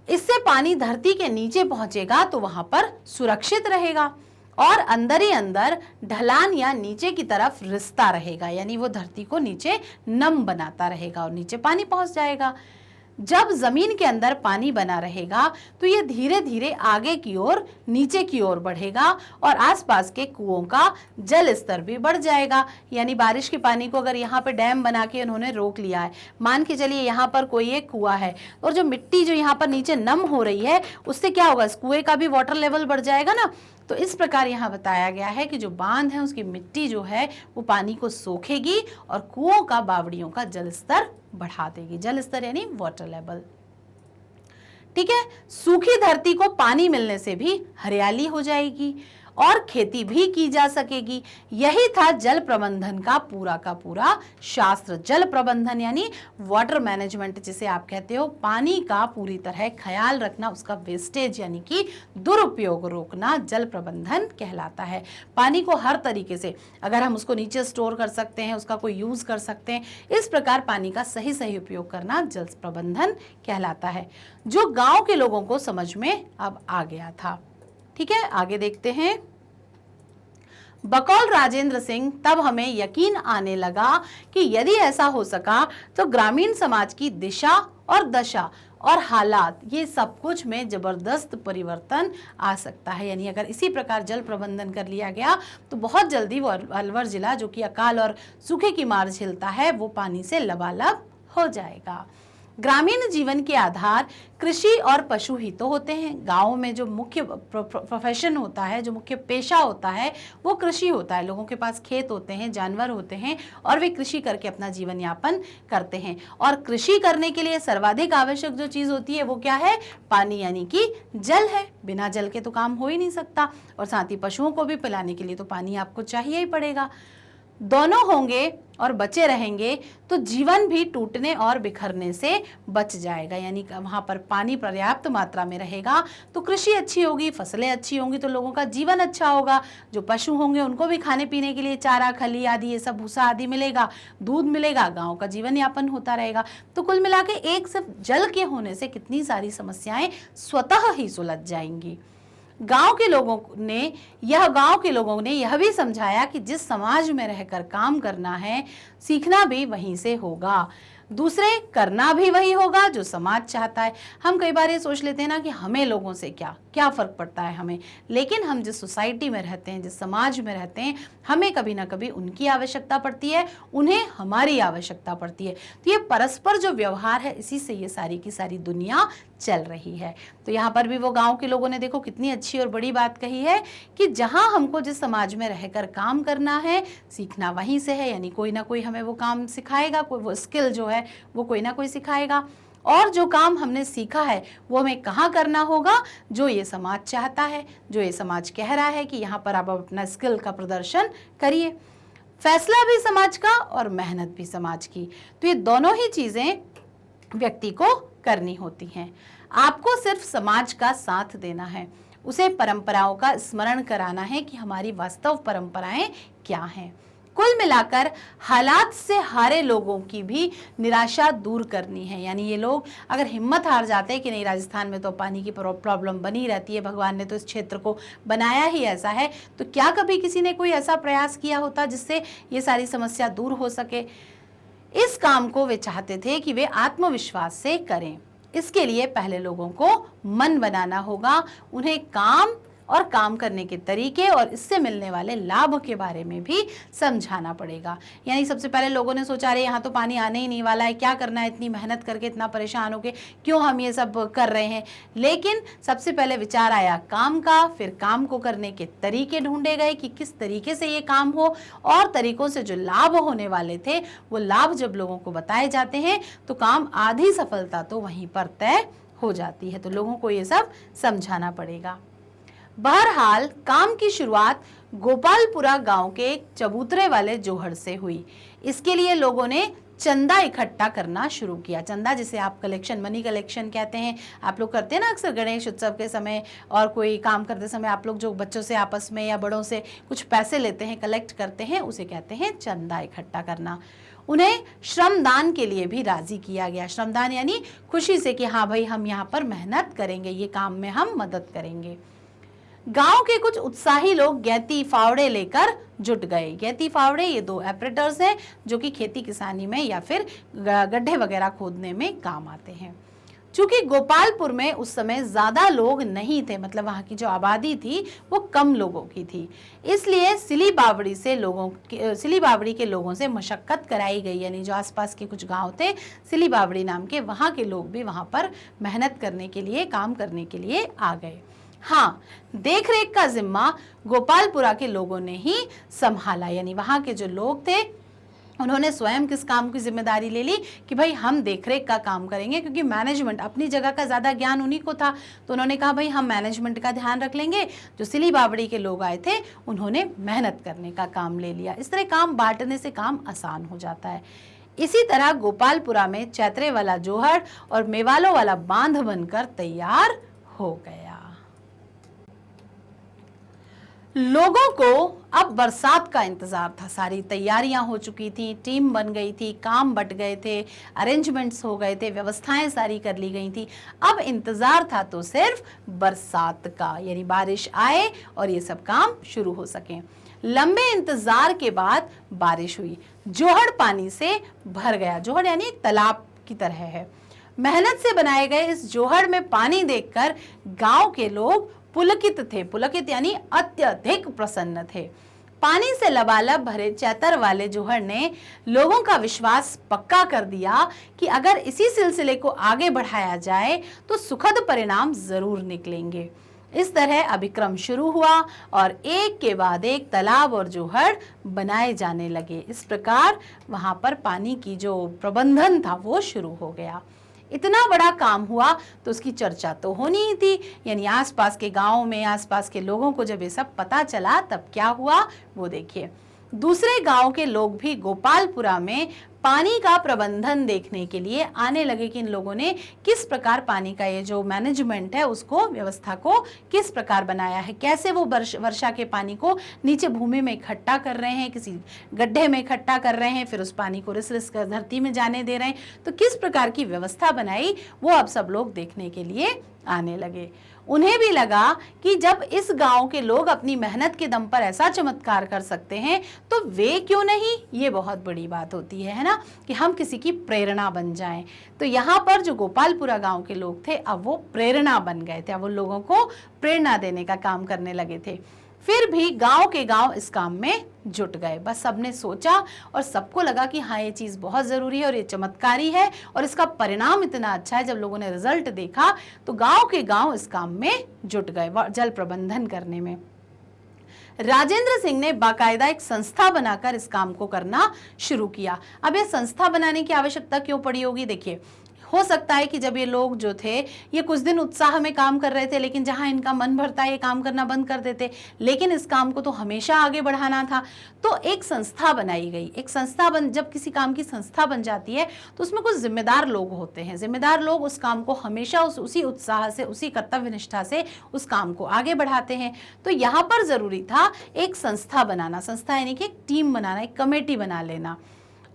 इससे पानी धरती के नीचे पहुंचेगा तो वहां पर सुरक्षित रहेगा और अंदर ही अंदर ढलान या नीचे की तरफ रिसता रहेगा, यानी वो धरती को नीचे नम बनाता रहेगा और नीचे पानी पहुंच जाएगा। जब जमीन के अंदर पानी बना रहेगा तो ये धीरे धीरे आगे की ओर नीचे की ओर बढ़ेगा और आसपास के कुओं का जल स्तर भी बढ़ जाएगा। यानी बारिश के पानी को अगर यहाँ पे डैम बना के उन्होंने रोक लिया है, मान के चलिए यहाँ पर कोई एक कुआ है और जो मिट्टी जो यहाँ पर नीचे नम हो रही है उससे क्या होगा, इस कुएं का भी वाटर लेवल बढ़ जाएगा ना। तो इस प्रकार यहाँ बताया गया है कि जो बांध है उसकी मिट्टी जो है वो पानी को सोखेगी और कुओं का, बावड़ियों का जल स्तर बढ़ा देगी। जल स्तर यानी वाटर लेवल। ठीक है, सूखी धरती को पानी मिलने से भी हरियाली हो जाएगी और खेती भी की जा सकेगी। यही था जल प्रबंधन का पूरा शास्त्र। जल प्रबंधन यानी वाटर मैनेजमेंट जिसे आप कहते हो, पानी का पूरी तरह ख्याल रखना, उसका वेस्टेज यानी कि दुरुपयोग रोकना जल प्रबंधन कहलाता है। पानी को हर तरीके से अगर हम उसको नीचे स्टोर कर सकते हैं, उसका कोई यूज कर सकते हैं, इस प्रकार पानी का सही उपयोग करना जल प्रबंधन कहलाता है, जो गांव के लोगों को समझ में अब आ गया था। ठीक है, आगे देखते हैं। बकौल राजेंद्र सिंह, तब हमें यकीन आने लगा कि यदि ऐसा हो सका तो ग्रामीण समाज की दिशा और दशा और हालात, ये सब कुछ में जबरदस्त परिवर्तन आ सकता है। यानी अगर इसी प्रकार जल प्रबंधन कर लिया गया तो बहुत जल्दी वो अलवर जिला जो कि अकाल और सूखे की मार झेलता है वो पानी से लबालब हो जाएगा। ग्रामीण जीवन के आधार कृषि और पशु ही तो होते हैं। गाँव में जो मुख्य प्रोफेशन होता है, जो मुख्य पेशा होता है वो कृषि होता है। लोगों के पास खेत होते हैं, जानवर होते हैं और वे कृषि करके अपना जीवन यापन करते हैं। और कृषि करने के लिए सर्वाधिक आवश्यक जो चीज़ होती है वो क्या है, पानी यानी कि जल है। बिना जल के तो काम हो ही नहीं सकता। और साथ ही पशुओं को भी पिलाने के लिए तो पानी आपको चाहिए ही पड़ेगा। दोनों होंगे और बचे रहेंगे तो जीवन भी टूटने और बिखरने से बच जाएगा। यानी वहाँ पर पानी पर्याप्त मात्रा में रहेगा तो कृषि अच्छी होगी, फसलें अच्छी होंगी तो लोगों का जीवन अच्छा होगा। जो पशु होंगे उनको भी खाने पीने के लिए चारा, खली आदि, ये सब भूसा आदि मिलेगा, दूध मिलेगा, गांव का जीवन यापन होता रहेगा। तो कुल मिला के एक सिर्फ जल के होने से कितनी सारी समस्याएं स्वतः ही सुलझ जाएंगी। गांव के लोगों ने यह भी समझाया कि जिस समाज में रहकर काम करना है, सीखना भी वहीं से होगा, दूसरे करना भी वही होगा जो समाज चाहता है। हम कई बार ये सोच लेते हैं ना कि हमें लोगों से क्या फर्क पड़ता है हमें, लेकिन हम जिस सोसाइटी में रहते हैं, जिस समाज में रहते हैं, हमें कभी ना कभी उनकी आवश्यकता पड़ती है, उन्हें हमारी आवश्यकता पड़ती है। तो ये परस्पर जो व्यवहार है, इसी से ये सारी की सारी दुनिया चल रही है। तो यहाँ पर भी वो गांव के लोगों ने देखो कितनी अच्छी और बड़ी बात कही है कि जहां हमको जिस समाज में रहकर काम करना है, सीखना वहीं से है। यानी कोई ना कोई हमें वो काम सिखाएगा, कोई वो स्किल जो है वो कोई ना कोई सिखाएगा। और जो काम हमने सीखा है वो हमें कहाँ करना होगा, जो ये समाज चाहता है, जो ये समाज कह रहा है कि यहाँ पर आप अपना स्किल का प्रदर्शन करिए। फैसला भी समाज का और मेहनत भी समाज की। तो ये दोनों ही चीजें व्यक्ति को करनी होती हैं। आपको सिर्फ समाज का साथ देना है, उसे परंपराओं का स्मरण कराना है कि हमारी वास्तव परंपराएं क्या हैं। कुल मिलाकर हालात से हारे लोगों की भी निराशा दूर करनी है। यानी ये लोग अगर हिम्मत हार जाते हैं कि नहीं, राजस्थान में तो पानी की प्रॉब्लम बनी रहती है, भगवान ने तो इस क्षेत्र को बनाया ही ऐसा है, तो क्या कभी किसी ने कोई ऐसा प्रयास किया होता जिससे ये सारी समस्या दूर हो सके। इस काम को वे चाहते थे कि वे आत्मविश्वास से करें। इसके लिए पहले लोगों को मन बनाना होगा, उन्हें काम और काम करने के तरीके और इससे मिलने वाले लाभ के बारे में भी समझाना पड़ेगा। यानी सबसे पहले लोगों ने सोचा अरे यहाँ तो पानी आने ही नहीं वाला है, क्या करना है, इतनी मेहनत करके इतना परेशान होके क्यों हम ये सब कर रहे हैं। लेकिन सबसे पहले विचार आया काम का, फिर काम को करने के तरीके ढूंढे गए कि किस तरीके से ये काम हो, और तरीकों से जो लाभ होने वाले थे वो लाभ जब लोगों को बताए जाते हैं तो काम आधी सफलता तो वहीं पर तय हो जाती है। तो लोगों को ये सब समझाना पड़ेगा। बहरहाल काम की शुरुआत गोपालपुरा गांव के एक चबूतरे वाले जोहड़ से हुई। इसके लिए लोगों ने चंदा इकट्ठा करना शुरू किया। चंदा जिसे आप कलेक्शन, मनी कलेक्शन कहते हैं, आप लोग करते हैं ना अक्सर गणेश उत्सव के समय और कोई काम करते समय आप लोग जो बच्चों से आपस में या बड़ों से कुछ पैसे लेते हैं, कलेक्ट करते हैं, उसे कहते हैं चंदा इकट्ठा करना। उन्हें श्रमदान के लिए भी राजी किया गया। श्रमदान यानी खुशी से कि हाँ भाई हम यहाँ पर मेहनत करेंगे, ये काम में हम मदद करेंगे। गांव के कुछ उत्साही लोग गैती फावड़े लेकर जुट गए। गैती फावड़े ये दो ऑपरेटर्स हैं जो कि खेती किसानी में या फिर गड्ढे वगैरह खोदने में काम आते हैं। चूंकि गोपालपुर में उस समय ज्यादा लोग नहीं थे, मतलब वहां की जो आबादी थी वो कम लोगों की थी, इसलिए सिली बावड़ी के लोगों से मशक्कत कराई गई। यानी जो आसपास के कुछ गांव थे सिली बावड़ी नाम के, वहां के लोग भी वहां पर मेहनत करने के लिए, काम करने के लिए आ गए। हाँ, देखरेख का जिम्मा गोपालपुरा के लोगों ने ही संभाला। यानी वहां के जो लोग थे उन्होंने स्वयं किस काम की जिम्मेदारी ले ली कि भाई हम देखरेख का काम करेंगे, क्योंकि मैनेजमेंट, अपनी जगह का ज़्यादा ज्ञान उन्हीं को था, तो उन्होंने कहा भाई हम मैनेजमेंट का ध्यान रख लेंगे। जो सिली बावड़ी के लोग आए थे उन्होंने मेहनत करने का काम ले लिया। इस तरह काम बांटने से काम आसान हो जाता है। इसी तरह गोपालपुरा में चैत्रे वाला जोहड़ और मेवालों वाला बांध बनकर तैयार हो गया। लोगों को अब बरसात का इंतजार था। सारी तैयारियां हो चुकी थी, टीम बन गई थी, काम बट गए थे, अरेंजमेंट्स हो गए थे, व्यवस्थाएं सारी कर ली गई थी। अब इंतजार था तो सिर्फ बरसात का, यानी बारिश आए और ये सब काम शुरू हो सके। लंबे इंतजार के बाद बारिश हुई। जोहड़ पानी से भर गया। जोहड़ यानी एक तालाब की तरह है। मेहनत से बनाए गए इस जोहड़ में पानी देखकर गांव के लोग पुलकित थे। पुलकित यानी अत्यधिक प्रसन्न थे। पानी से लबालब भरे चैतर वाले जोहड़ ने लोगों का विश्वास पक्का कर दिया कि अगर इसी सिलसिले को आगे बढ़ाया जाए तो सुखद परिणाम जरूर निकलेंगे। इस तरह अभिक्रम शुरू हुआ और एक के बाद एक तालाब और जोहड़ बनाए जाने लगे। इस प्रकार वहां पर पानी की जो प्रबंधन था वो शुरू हो गया। इतना बड़ा काम हुआ तो उसकी चर्चा तो होनी ही थी। यानी आसपास के गांवों में, आसपास के लोगों को जब ये सब पता चला तब क्या हुआ वो देखिए। दूसरे गांव के लोग भी गोपालपुरा में पानी का प्रबंधन देखने के लिए आने लगे कि इन लोगों ने किस प्रकार पानी का ये जो मैनेजमेंट है उसको, व्यवस्था को किस प्रकार बनाया है, कैसे वो वर्षा के पानी को नीचे भूमि में इकट्ठा कर रहे हैं, किसी गड्ढे में इकट्ठा कर रहे हैं, फिर उस पानी को रिस रिस कर धरती में जाने दे रहे हैं। तो किस प्रकार की व्यवस्था बनाई वो अब सब लोग देखने के लिए आने लगे। उन्हें भी लगा कि जब इस गांव के लोग अपनी मेहनत के दम पर ऐसा चमत्कार कर सकते हैं तो वे क्यों नहीं। ये बहुत बड़ी बात होती है ना, कि हम किसी की प्रेरणा बन जाएं। तो यहाँ पर जो गोपालपुरा गांव के लोग थे अब वो प्रेरणा बन गए थे। अब वो लोगों को प्रेरणा देने का काम करने लगे थे। फिर भी गांव के गांव इस काम में जुट गए। बस सबने सोचा और सबको लगा कि हाँ ये चीज़ बहुत ज़रूरी है और ये चमत्कारी है और इसका परिणाम इतना अच्छा है। जब लोगों ने रिजल्ट देखा तो गांव के गांव इस काम में जुट गए, जल प्रबंधन करने में। राजेंद्र सिंह ने बाकायदा एक संस्था बनाकर इस काम को करना शुरू किया। अब ये संस्था बनाने की आवश्यकता क्यों पड़ी होगी, देखिए। हो सकता है कि जब ये लोग जो थे ये कुछ दिन उत्साह में काम कर रहे थे, लेकिन जहां इनका मन भरता है ये काम करना बंद कर देते। लेकिन इस काम को तो हमेशा आगे बढ़ाना था, तो एक संस्था बनाई गई। एक संस्था जब किसी काम की संस्था बन जाती है तो उसमें कुछ जिम्मेदार लोग होते हैं। जिम्मेदार लोग उस काम को हमेशा उसी उत्साह से, उसी कर्तव्य निष्ठा से उस काम को आगे बढ़ाते हैं। तो यहाँ पर जरूरी था एक संस्था बनाना। संस्था यानी कि एक टीम बनाना, एक कमेटी बना लेना,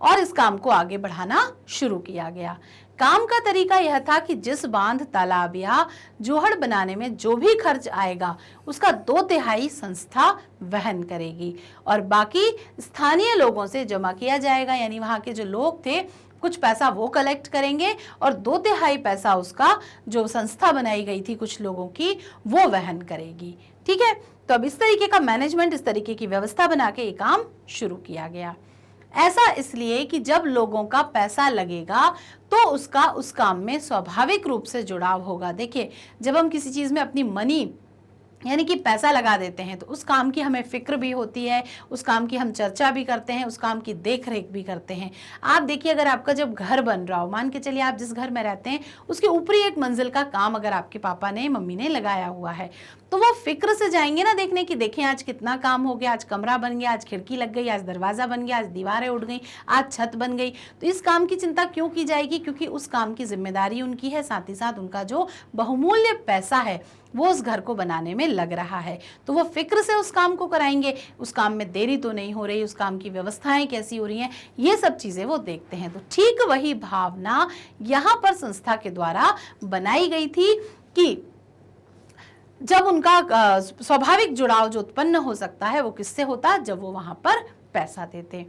और इस काम को आगे बढ़ाना शुरू किया गया। काम का तरीका यह था कि जिस बांध, तालाब या जोहड़ बनाने में जो भी खर्च आएगा उसका 2/3 संस्था वहन करेगी और बाकी स्थानीय लोगों से जमा किया जाएगा। यानी वहाँ के जो लोग थे कुछ पैसा वो कलेक्ट करेंगे और 2/3 पैसा उसका जो संस्था बनाई गई थी कुछ लोगों की वो वहन करेगी। ठीक है, तो अब इस तरीके का मैनेजमेंट, इस तरीके की व्यवस्था बना के ये काम शुरू किया गया। ऐसा इसलिए कि जब लोगों का पैसा लगेगा तो उसका उस काम में स्वाभाविक रूप से जुड़ाव होगा। देखिए, जब हम किसी चीज में अपनी मनी यानी कि पैसा लगा देते हैं, तो उस काम की हमें फिक्र भी होती है, उस काम की हम चर्चा भी करते हैं, उस काम की देख रेख भी करते हैं। आप देखिए, अगर आपका जब घर बन रहा हो, मान के चलिए आप जिस घर में रहते हैं उसके ऊपरी एक मंजिल का काम अगर आपके पापा ने, मम्मी ने लगाया हुआ है, तो वो फिक्र से जाएंगे ना देखने की, देखें आज कितना काम हो गया, आज कमरा बन गया, आज खिड़की लग गई, आज दरवाजा बन गया, आज दीवारें उड़ गई, आज छत बन गई। तो इस काम की चिंता क्यों की जाएगी? क्योंकि उस काम की जिम्मेदारी उनकी है, साथ ही साथ उनका जो बहुमूल्य पैसा है वो उस घर को बनाने में लग रहा है, तो वो फिक्र से उस काम को कराएंगे। उस काम में देरी तो नहीं हो रही, उस काम की व्यवस्थाएं कैसी हो रही हैं, ये सब चीजें वो देखते हैं। तो ठीक वही भावना यहाँ पर संस्था के द्वारा बनाई गई थी कि जब उनका स्वाभाविक जुड़ाव जो उत्पन्न हो सकता है वो किससे होता? जब वो वहां पर पैसा देते।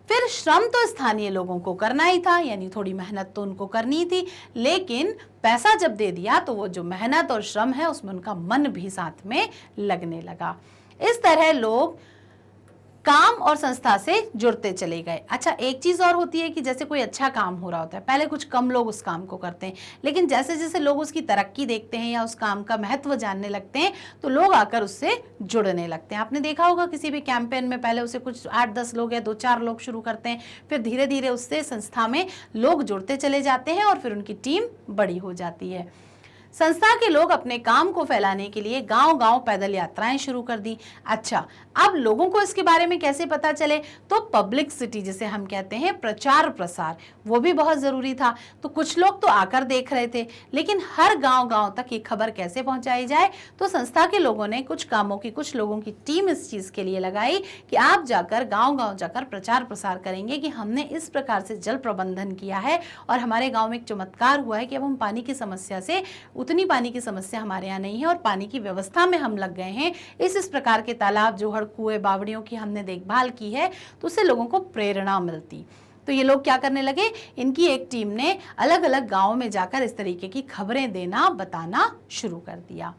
फिर श्रम तो स्थानीय लोगों को करना ही था, यानी थोड़ी मेहनत तो उनको करनी थी, लेकिन पैसा जब दे दिया तो वो जो मेहनत और श्रम है उसमें उनका मन भी साथ में लगने लगा। इस तरह लोग काम और संस्था से जुड़ते चले गए। अच्छा, एक चीज और होती है कि जैसे कोई अच्छा काम हो रहा होता है, पहले कुछ कम लोग उस काम को करते हैं, लेकिन जैसे जैसे लोग उसकी तरक्की देखते हैं या उस काम का महत्व जानने लगते हैं तो लोग आकर उससे जुड़ने लगते हैं। आपने देखा होगा किसी भी कैंपेन में पहले उसे कुछ 8-10 लोग या 2-4 लोग शुरू करते हैं, फिर धीरे धीरे उससे संस्था में लोग जुड़ते चले जाते हैं और फिर उनकी टीम बड़ी हो जाती है। संस्था के लोग अपने काम को फैलाने के लिए गांव-गांव पैदल यात्राएं शुरू कर दी। अच्छा, अब लोगों को इसके बारे में कैसे पता चले? तो पब्लिसिटी जिसे हम कहते हैं, प्रचार प्रसार, वो भी बहुत जरूरी था। तो कुछ लोग तो आकर देख रहे थे, लेकिन हर गांव-गांव तक ये खबर कैसे पहुंचाई जाए? तो संस्था के लोगों ने कुछ कामों की, कुछ लोगों की टीम इस चीज के लिए लगाई कि आप जाकर गांव-गांव जाकर प्रचार प्रसार करेंगे कि हमने इस प्रकार से जल प्रबंधन किया है और हमारे गांव में एक चमत्कार हुआ है कि अब हम पानी की समस्या से, उतनी पानी की समस्या हमारे यहाँ नहीं है और पानी की व्यवस्था में हम लग गए हैं। इस प्रकार के तालाब, जोहड़, कुएं, बावड़ियों की हमने देखभाल की है, तो उससे लोगों को प्रेरणा मिलती। तो ये लोग क्या करने लगे? इनकी एक टीम ने अलग अलग गांवों में जाकर इस तरीके की खबरें देना, बताना शुरू कर दिया।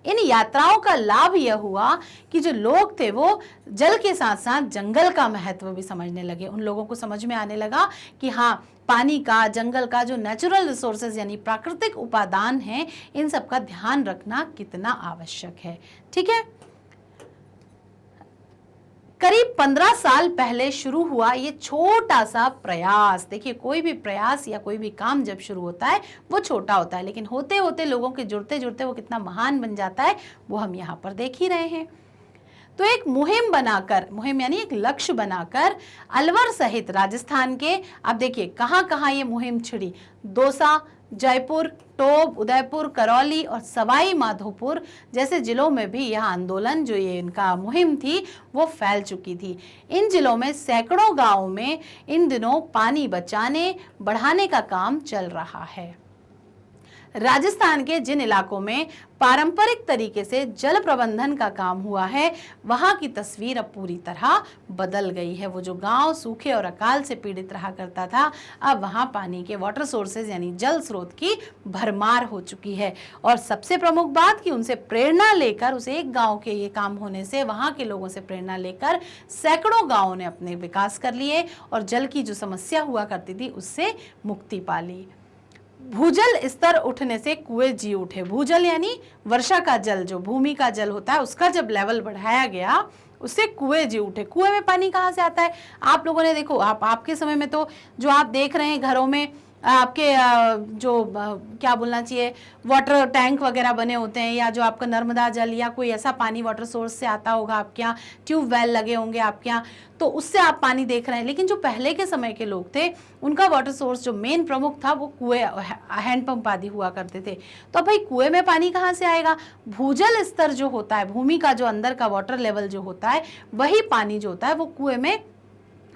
इन यात्राओं का लाभ यह हुआ कि जो लोग थे वो जल के साथ साथ जंगल का महत्व भी समझने लगे। उन लोगों को समझ में आने लगा कि हाँ, पानी का, जंगल का जो नेचुरल रिसोर्सेज यानी प्राकृतिक उपादान हैं, इन सब का ध्यान रखना कितना आवश्यक है। ठीक है, करीब 15 साल पहले शुरू हुआ ये छोटा सा प्रयास। देखिए, कोई भी प्रयास या कोई भी काम जब शुरू होता है वो छोटा होता है, लेकिन होते होते लोगों के जुड़ते जुड़ते वो कितना महान बन जाता है वो हम यहाँ पर देख ही रहे हैं। तो एक मुहिम बनाकर, मुहिम यानी एक लक्ष्य बनाकर अलवर सहित राजस्थान के, अब देखिए कहाँ कहाँ ये मुहिम छिड़ी, दौसा, जयपुर, टोंक, उदयपुर, करौली और सवाई माधोपुर जैसे जिलों में भी यह आंदोलन, जो ये इनका मुहिम थी, वो फैल चुकी थी। इन जिलों में सैकड़ों गांवों में इन दिनों पानी बचाने, बढ़ाने का काम चल रहा है। राजस्थान के जिन इलाकों में पारंपरिक तरीके से जल प्रबंधन का काम हुआ है, वहां की तस्वीर अब पूरी तरह बदल गई है। वो जो गांव सूखे और अकाल से पीड़ित रहा करता था, अब वहां पानी के वाटर सोर्सेज यानी जल स्रोत की भरमार हो चुकी है। और सबसे प्रमुख बात कि उनसे प्रेरणा लेकर, उस एक गांव के ये काम होने से वहां के लोगों से प्रेरणा लेकर सैकड़ों गांवों ने अपने विकास कर लिए और जल की जो समस्या हुआ करती थी उससे मुक्ति पा ली। भूजल स्तर उठने से कुएं जी उठे। भूजल यानी वर्षा का जल, जो भूमि का जल होता है, उसका जब लेवल बढ़ाया गया उससे कुएं जी उठे। कुएं में पानी कहाँ से आता है? आप लोगों ने देखो, आपके समय में तो जो आप देख रहे हैं घरों में आपके जो क्या बोलना चाहिए, वाटर टैंक वगैरह बने होते हैं, या जो आपका नर्मदा जल या कोई ऐसा पानी वाटर सोर्स से आता होगा आपके यहाँ, ट्यूबवेल लगे होंगे आपके यहाँ, तो उससे आप पानी देख रहे हैं। लेकिन जो पहले के समय के लोग थे, उनका वाटर सोर्स जो मेन प्रमुख था वो कुएं, हैंडपंप आदि हुआ करते थे। तो भाई कुएं में पानी कहाँ से आएगा? भूजल स्तर जो होता है, भूमि का जो अंदर का वाटर लेवल जो होता है, वही पानी जो होता है वो कुएं में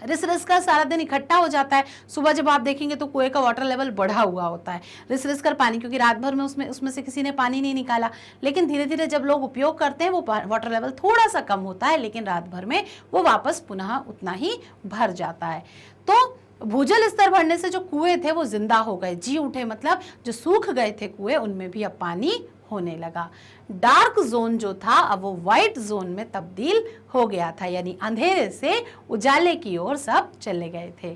रिस रिस कर सारा दिन इकट्ठा हो जाता है। सुबह जब आप देखेंगे तो कुएं का वाटर लेवल बढ़ा हुआ होता है, रिस रिस कर पानी, क्योंकि रात भर में उसमें से किसी ने पानी नहीं निकाला। लेकिन धीरे धीरे जब लोग उपयोग करते हैं वो वाटर लेवल थोड़ा सा कम होता है, लेकिन रात भर में वो वापस पुनः उतना ही भर जाता है। तो भूजल स्तर बढ़ने से जो कुएं थे वो जिंदा हो गए, जी उठे, मतलब जो सूख गए थे कुएं उनमें भी अब पानी होने लगा। डार्क जोन जो था अब वो व्हाइट जोन में तब्दील हो गया था, यानी अंधेरे से उजाले की ओर सब चले गए थे।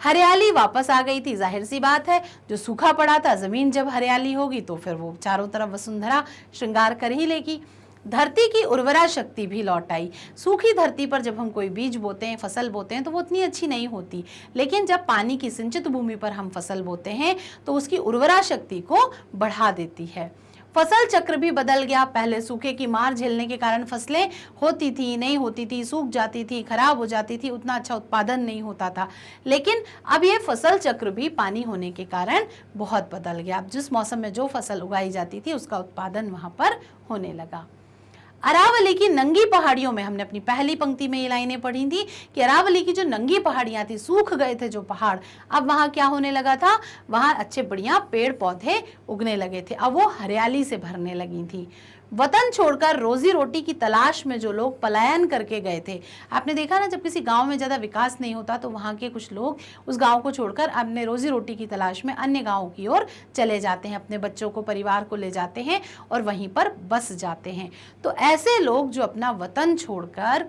हरियाली वापस आ गई थी। जाहिर सी बात है, जो सूखा पड़ा था, जमीन जब हरियाली होगी तो फिर वो चारों तरफ वसुंधरा श्रृंगार कर ही लेगी। धरती की उर्वरा शक्ति भी लौट आई। सूखी धरती पर जब हम कोई बीज बोते हैं, फसल बोते हैं, तो वो उतनी अच्छी नहीं होती, लेकिन जब पानी की सिंचित भूमि पर हम फसल बोते हैं तो उसकी उर्वरा शक्ति को बढ़ा देती है। फसल चक्र भी बदल गया। पहले सूखे की मार झेलने के कारण फसलें होती थी, नहीं होती थी, सूख जाती थी, खराब हो जाती थी, उतना अच्छा उत्पादन नहीं होता था। लेकिन अब ये फसल चक्र भी पानी होने के कारण बहुत बदल गया। अब जिस मौसम में जो फसल उगाई जाती थी उसका उत्पादन वहां पर होने लगा। अरावली की नंगी पहाड़ियों में, हमने अपनी पहली पंक्ति में ये लाइनें पढ़ी थी कि अरावली की जो नंगी पहाड़ियां थी, सूख गए थे जो पहाड़, अब वहां क्या होने लगा था, वहां अच्छे बढ़िया पेड़ पौधे उगने लगे थे, अब वो हरियाली से भरने लगी थी। वतन छोड़कर रोजी रोटी की तलाश में जो लोग पलायन करके गए थे, आपने देखा ना, जब किसी गांव में ज्यादा विकास नहीं होता तो वहां के कुछ लोग उस गांव को छोड़कर अपने रोजी रोटी की तलाश में अन्य गांवों की ओर चले जाते हैं, अपने बच्चों को, परिवार को ले जाते हैं और वहीं पर बस जाते हैं। तो ऐसे लोग जो अपना वतन छोड़कर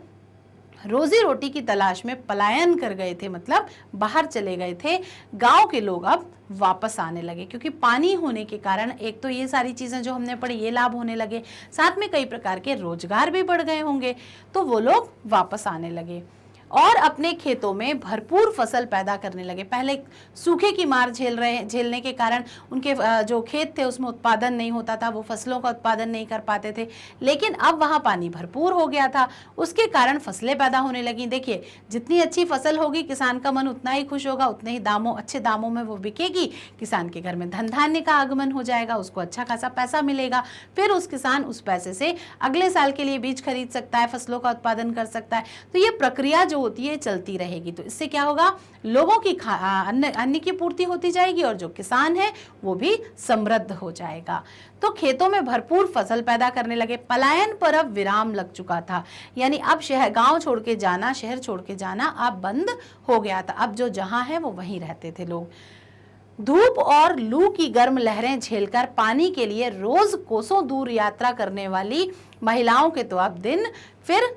रोजी रोटी की तलाश में पलायन कर गए थे, मतलब बाहर चले गए थे, गांव के लोग अब वापस आने लगे, क्योंकि पानी होने के कारण एक तो ये सारी चीजें जो हमने पढ़ी ये लाभ होने लगे, साथ में कई प्रकार के रोजगार भी बढ़ गए होंगे, तो वो लोग वापस आने लगे और अपने खेतों में भरपूर फसल पैदा करने लगे। पहले सूखे की मार झेलने के कारण उनके जो खेत थे उसमें उत्पादन नहीं होता था, वो फसलों का उत्पादन नहीं कर पाते थे, लेकिन अब वहाँ पानी भरपूर हो गया था, उसके कारण फसलें पैदा होने लगी। देखिए, जितनी अच्छी फसल होगी किसान का मन उतना ही खुश होगा, उतने ही अच्छे दामों में वो बिकेगी, किसान के घर में धन धान्य का आगमन हो जाएगा, उसको अच्छा खासा पैसा मिलेगा, फिर उस किसान उस पैसे से अगले साल के लिए बीज खरीद सकता है, फसलों का उत्पादन कर सकता है। तो ये प्रक्रिया जो होती है चलती रहेगी। तो इससे क्या होगा, लोगों की अन्न की पूर्ति होती जाएगी और जो किसान है वो भी समृद्ध हो जाएगा। तो खेतों में भरपूर फसल पैदा करने लगे। पलायन पर अब विराम लग चुका था, यानी अब गांव छोड़ के जाना, शहर छोड़ के जाना अब बंद हो गया था। अब जो जहां है वो वहीं रहते थे लोग। धूप और लू की गर्म लहरें झेलकर पानी के लिए रोज कोसों दूर यात्रा करने वाली महिलाओं के तो अब दिन फिर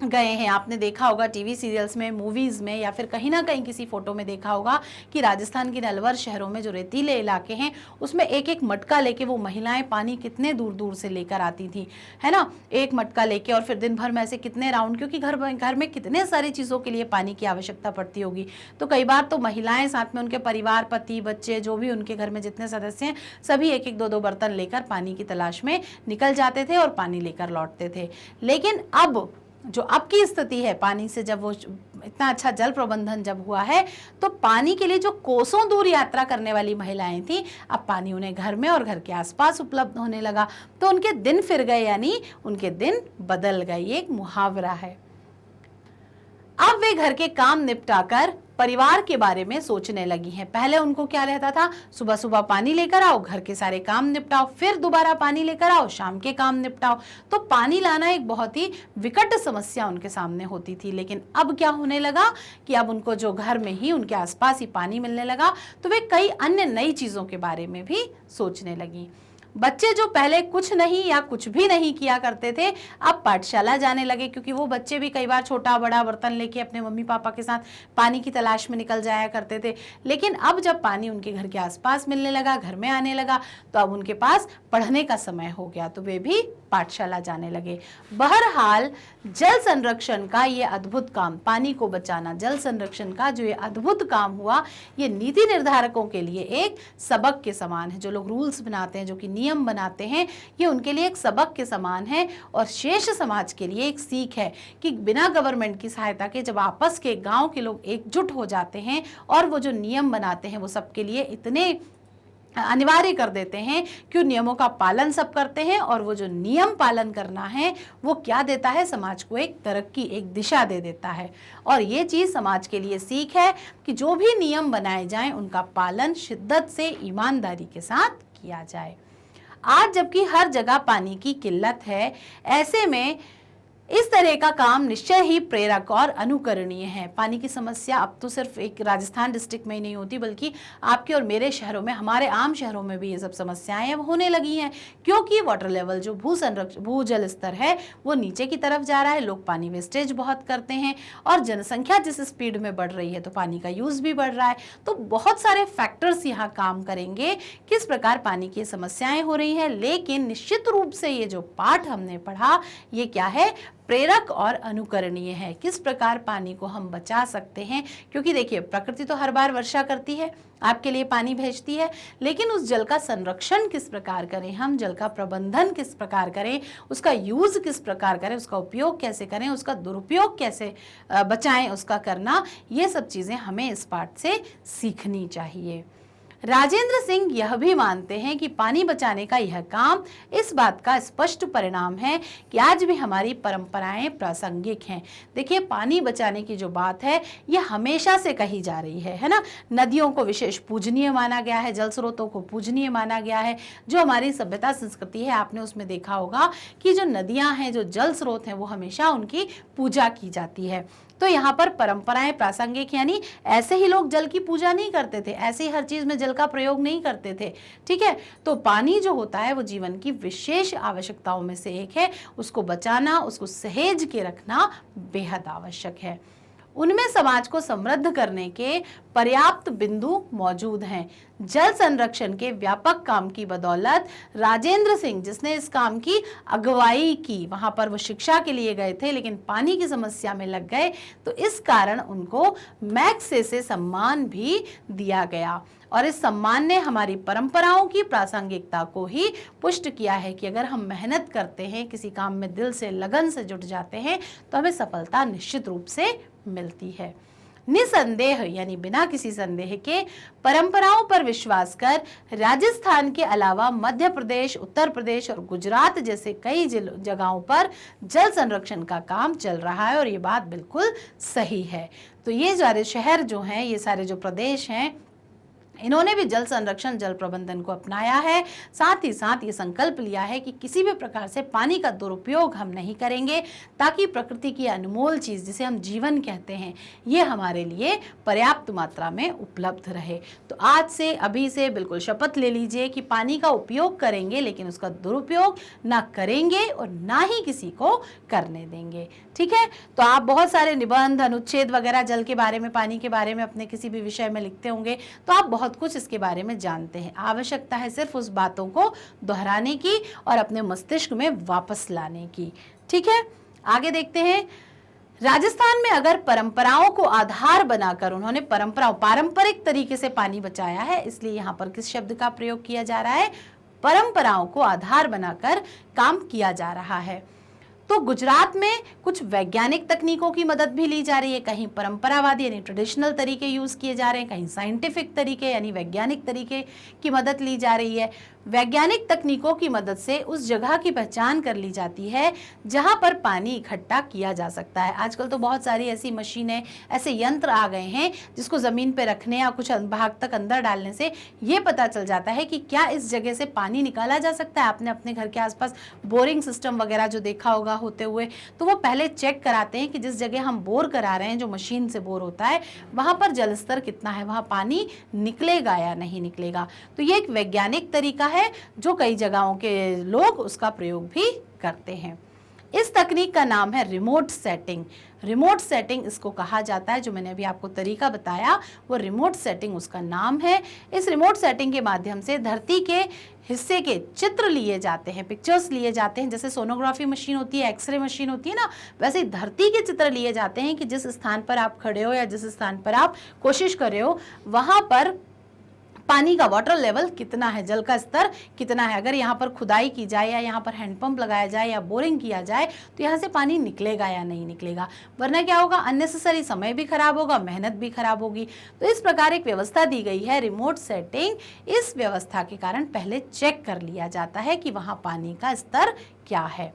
गए हैं। आपने देखा होगा टीवी सीरियल्स में, मूवीज में, या फिर कहीं ना कहीं किसी फोटो में देखा होगा कि राजस्थान के अलवर शहरों में जो रेतीले इलाके हैं उसमें एक एक मटका लेके वो महिलाएं पानी कितने दूर दूर से लेकर आती थी, है ना, एक मटका लेके, और फिर दिन भर में ऐसे कितने राउंड, क्योंकि घर में कितने सारी चीज़ों के लिए पानी की आवश्यकता पड़ती होगी। तो कई बार तो महिलाएं साथ में उनके परिवार, पति, बच्चे, जो भी उनके घर में जितने सदस्य हैं, सभी एक एक दो दो बर्तन लेकर पानी की तलाश में निकल जाते थे और पानी लेकर लौटते थे। लेकिन अब जो अब की स्थिति है, पानी से जब वो इतना अच्छा जल प्रबंधन जब हुआ है, तो पानी के लिए जो कोसों दूर यात्रा करने वाली महिलाएं थी, अब पानी उन्हें घर में और घर के आसपास उपलब्ध होने लगा। तो उनके दिन फिर गए, यानी उनके दिन बदल गए। ये एक मुहावरा है। अब वे घर के काम निपटाकर परिवार के बारे में सोचने लगी हैं। पहले उनको क्या रहता था, सुबह सुबह पानी लेकर आओ, घर के सारे काम निपटाओ, फिर दोबारा पानी लेकर आओ, शाम के काम निपटाओ। तो पानी लाना एक बहुत ही विकट समस्या उनके सामने होती थी। लेकिन अब क्या होने लगा कि अब उनको जो घर में ही, उनके आसपास ही पानी मिलने लगा, तो वे कई अन्य नई चीजों के बारे में भी सोचने लगी। बच्चे जो पहले कुछ नहीं या कुछ भी नहीं किया करते थे, अब पाठशाला जाने लगे, क्योंकि वो बच्चे भी कई बार छोटा बड़ा बर्तन लेके अपने मम्मी पापा के साथ पानी की तलाश में निकल जाया करते थे। लेकिन अब जब पानी उनके घर के आसपास मिलने लगा, घर में आने लगा, तो अब उनके पास पढ़ने का समय हो गया, तो वे भी पाठशाला जाने लगे। बहरहाल जल संरक्षण का ये अद्भुत काम, पानी को बचाना, जल संरक्षण का जो ये अद्भुत काम हुआ, ये नीति निर्धारकों के लिए एक सबक के समान है। जो लोग रूल्स बनाते हैं, जो कि नियम बनाते हैं, ये उनके लिए एक सबक के समान है और शेष समाज के लिए एक सीख है कि बिना गवर्नमेंट की सहायता के जब आपस के गांव के लोग एकजुट हो जाते हैं और वो जो नियम बनाते हैं वो सबके लिए इतने अनिवार्य कर देते हैं कि नियमों का पालन सब करते हैं, और वो जो नियम पालन करना है वो क्या देता है, समाज को एक तरक्की, एक दिशा दे देता है। और ये चीज़ समाज के लिए सीख है कि जो भी नियम बनाए जाएं उनका पालन शिद्दत से, ईमानदारी के साथ किया जाए। आज जबकि हर जगह पानी की किल्लत है, ऐसे में इस तरह का काम निश्चय ही प्रेरक और अनुकरणीय है। पानी की समस्या अब तो सिर्फ एक राजस्थान डिस्ट्रिक्ट में ही नहीं होती, बल्कि आपके और मेरे शहरों में, हमारे आम शहरों में भी ये सब समस्याएं अब होने लगी हैं, क्योंकि वाटर लेवल जो भूजल स्तर है वो नीचे की तरफ जा रहा है। लोग पानी वेस्टेज बहुत करते हैं और जनसंख्या जिस स्पीड में बढ़ रही है तो पानी का यूज भी बढ़ रहा है। तो बहुत सारे फैक्टर्स यहाँ काम करेंगे किस प्रकार पानी की समस्याएं हो रही हैं। लेकिन निश्चित रूप से ये जो पाठ हमने पढ़ा ये क्या है, प्रेरक और अनुकरणीय है। किस प्रकार पानी को हम बचा सकते हैं, क्योंकि देखिए प्रकृति तो हर बार वर्षा करती है, आपके लिए पानी भेजती है, लेकिन उस जल का संरक्षण किस प्रकार करें, हम जल का प्रबंधन किस प्रकार करें, उसका यूज किस प्रकार करें, उसका उपयोग कैसे करें, उसका दुरुपयोग कैसे बचाएं, उसका करना, ये सब चीजें हमें इस पाठ से सीखनी चाहिए। राजेंद्र सिंह यह भी मानते हैं कि पानी बचाने का यह काम इस बात का स्पष्ट परिणाम है कि आज भी हमारी परंपराएं प्रासंगिक हैं। देखिए पानी बचाने की जो बात है यह हमेशा से कही जा रही है ना। नदियों को विशेष पूजनीय माना गया है, जल स्रोतों को पूजनीय माना गया है। जो हमारी सभ्यता संस्कृति है, आपने उसमें देखा होगा कि जो नदियां हैं, जो जल स्रोत हैं, वो हमेशा उनकी पूजा की जाती है। तो यहाँ पर परंपराएं प्रासंगिक, यानी ऐसे ही लोग जल की पूजा नहीं करते थे, ऐसे ही हर चीज में जल का प्रयोग नहीं करते थे। ठीक है, तो पानी जो होता है वो जीवन की विशेष आवश्यकताओं में से एक है। उसको बचाना, उसको सहेज के रखना बेहद आवश्यक है। उनमें समाज को समृद्ध करने के पर्याप्त बिंदु मौजूद हैं। जल संरक्षण के व्यापक काम की बदौलत राजेंद्र सिंह, जिसने इस काम की अगुवाई की, वहां पर वो शिक्षा के लिए गए थे लेकिन पानी की समस्या में लग गए, तो इस कारण उनको मैग्सेसे से सम्मान भी दिया गया। और इस सम्मान ने हमारी परंपराओं की प्रासंगिकता को ही पुष्ट किया है कि अगर हम मेहनत करते हैं, किसी काम में दिल से, लगन से जुट जाते हैं, तो हमें सफलता निश्चित रूप से मिलती है। निसंदेह, यानी बिना किसी संदेह के, परंपराओं पर विश्वास कर राजस्थान के अलावा मध्य प्रदेश, उत्तर प्रदेश और गुजरात जैसे कई जगहों पर जल संरक्षण का काम चल रहा है और ये बात बिल्कुल सही है। तो ये सारे शहर जो हैं, ये सारे जो प्रदेश हैं, इन्होंने भी जल संरक्षण, जल प्रबंधन को अपनाया है। साथ ही साथ ये संकल्प लिया है कि किसी भी प्रकार से पानी का दुरुपयोग हम नहीं करेंगे, ताकि प्रकृति की अनमोल चीज जिसे हम जीवन कहते हैं ये हमारे लिए पर्याप्त मात्रा में उपलब्ध रहे। तो आज से, अभी से बिल्कुल शपथ ले लीजिए कि पानी का उपयोग करेंगे लेकिन उसका दुरुपयोग ना करेंगे और ना ही किसी को करने देंगे। ठीक है, तो आप बहुत सारे निबंध, अनुच्छेद वगैरह जल के बारे में, पानी के बारे में अपने किसी भी विषय में लिखते होंगे, तो आप बहुत कुछ इसके बारे में जानते हैं। आवश्यकता है सिर्फ उस बातों को दोहराने की और अपने मस्तिष्क में वापस लाने की। ठीक है, आगे देखते हैं। राजस्थान में अगर परंपराओं को आधार बनाकर उन्होंने पारंपरिक तरीके से पानी बचाया है, इसलिए यहाँ पर किस शब्द का प्रयोग किया जा रहा है, परंपराओं को आधार बनाकर काम किया जा रहा है। तो गुजरात में कुछ वैज्ञानिक तकनीकों की मदद भी ली जा रही है। कहीं परंपरावादी यानी ट्रेडिशनल तरीके यूज किए जा रहे हैं, कहीं साइंटिफिक तरीके यानी वैज्ञानिक तरीके की मदद ली जा रही है। वैज्ञानिक तकनीकों की मदद से उस जगह की पहचान कर ली जाती है जहां पर पानी इकट्ठा किया जा सकता है। आजकल तो बहुत सारी ऐसी मशीनें, ऐसे यंत्र आ गए हैं जिसको जमीन पे रखने या कुछ भाग तक अंदर डालने से ये पता चल जाता है कि क्या इस जगह से पानी निकाला जा सकता है। आपने अपने घर के आसपास बोरिंग सिस्टम वगैरह जो देखा होगा होते हुए, तो वो पहले चेक कराते हैं कि जिस जगह हम बोर करा रहे हैं, जो मशीन से बोर होता है, वहां पर जल स्तर कितना है, वहां पानी निकलेगा या नहीं निकलेगा। तो ये एक वैज्ञानिक तरीका है जो कई जगहों के लोग उसका प्रयोग भी करते हैं। इस तकनीक का नाम है रिमोट सेटिंग। रिमोट सेटिंग इसको कहा जाता है। जो मैंने अभी आपको तरीका बताया वो रिमोट सेटिंग उसका नाम है। इस रिमोट सेटिंग के माध्यम से धरती के हिस्से के चित्र लिए जाते हैं, पिक्चर्स लिए जाते हैं। जैसे सोनोग्राफी मशीन होती है, एक्सरे मशीन होती है ना, वैसे धरती के चित्र लिए जाते हैं कि जिस स्थान पर आप खड़े हो या जिस स्थान पर आप कोशिश कर रहे हो वहां पर पानी का वाटर लेवल कितना है, जल का स्तर कितना है। अगर यहाँ पर खुदाई की जाए या यहाँ पर हैंडपंप लगाया जाए या बोरिंग किया जाए तो यहाँ से पानी निकलेगा या नहीं निकलेगा, वरना क्या होगा, अननेसेसरी समय भी खराब होगा, मेहनत भी खराब होगी। तो इस प्रकार एक व्यवस्था दी गई है रिमोट सेटिंग। इस व्यवस्था के कारण पहले चेक कर लिया जाता है कि वहाँ पानी का स्तर क्या है।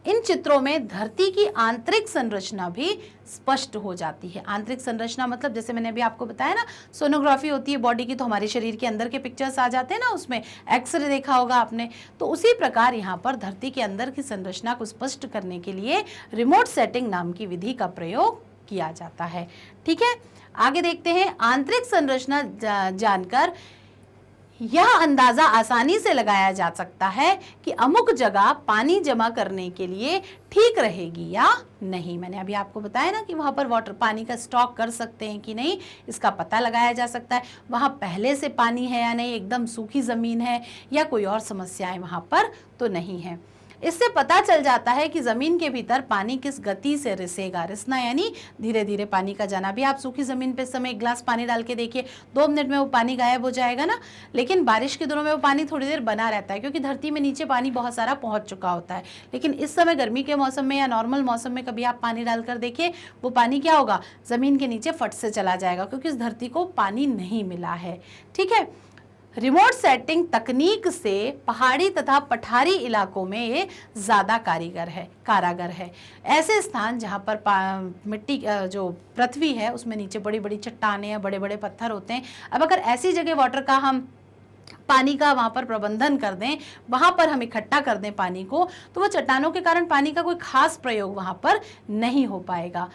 इन चित्रों में धरती की आंतरिक संरचना भी स्पष्ट हो जाती है। आंतरिक संरचना मतलब जैसे मैंने अभी आपको बताया ना, सोनोग्राफी होती है बॉडी की, तो हमारे शरीर के अंदर के पिक्चर्स आ जाते हैं ना, उसमें एक्सरे देखा होगा आपने। तो उसी प्रकार यहाँ पर धरती के अंदर की संरचना को स्पष्ट करने के लिए रिमोट सेटिंग नाम की विधि का प्रयोग किया जाता है। ठीक है, आगे देखते हैं। आंतरिक संरचना जानकर यह अंदाजा आसानी से लगाया जा सकता है कि अमुक जगह पानी जमा करने के लिए ठीक रहेगी या नहीं। मैंने अभी आपको बताया ना कि वहां पर वाटर पानी का स्टॉक कर सकते हैं कि नहीं, इसका पता लगाया जा सकता है। वहां पहले से पानी है या नहीं, एकदम सूखी जमीन है या कोई और समस्याएं वहां पर तो नहीं है। इससे पता चल जाता है कि जमीन के भीतर पानी किस गति से रिसेगा। रिसना यानी धीरे धीरे पानी का जाना। भी आप सूखी जमीन पे समय एक ग्लास पानी डाल के देखिए, 2 मिनट में वो पानी गायब हो जाएगा ना। लेकिन बारिश के दिनों में वो पानी थोड़ी देर बना रहता है, क्योंकि धरती में नीचे पानी बहुत सारा पहुंच चुका होता है। लेकिन इस समय गर्मी के मौसम में या नॉर्मल मौसम में कभी आप पानी डालकर देखिए, वो पानी क्या होगा, जमीन के नीचे फट से चला जाएगा, क्योंकि इस धरती को पानी नहीं मिला है। ठीक है, रिमोट सेटिंग तकनीक से पहाड़ी तथा पठारी इलाकों में ये ज़्यादा कारागर है। ऐसे स्थान जहाँ पर मिट्टी जो पृथ्वी है उसमें नीचे बड़ी बड़ी चट्टानें या बड़े बड़े पत्थर होते हैं। अब अगर ऐसी जगह वाटर का हम पानी का वहाँ पर प्रबंधन कर दें, वहाँ पर हम इकट्ठा कर दें पानी को, तो वो चट्टानों के कारण पानी का कोई खास प्रयोग वहाँ पर नहीं हो पाएगा।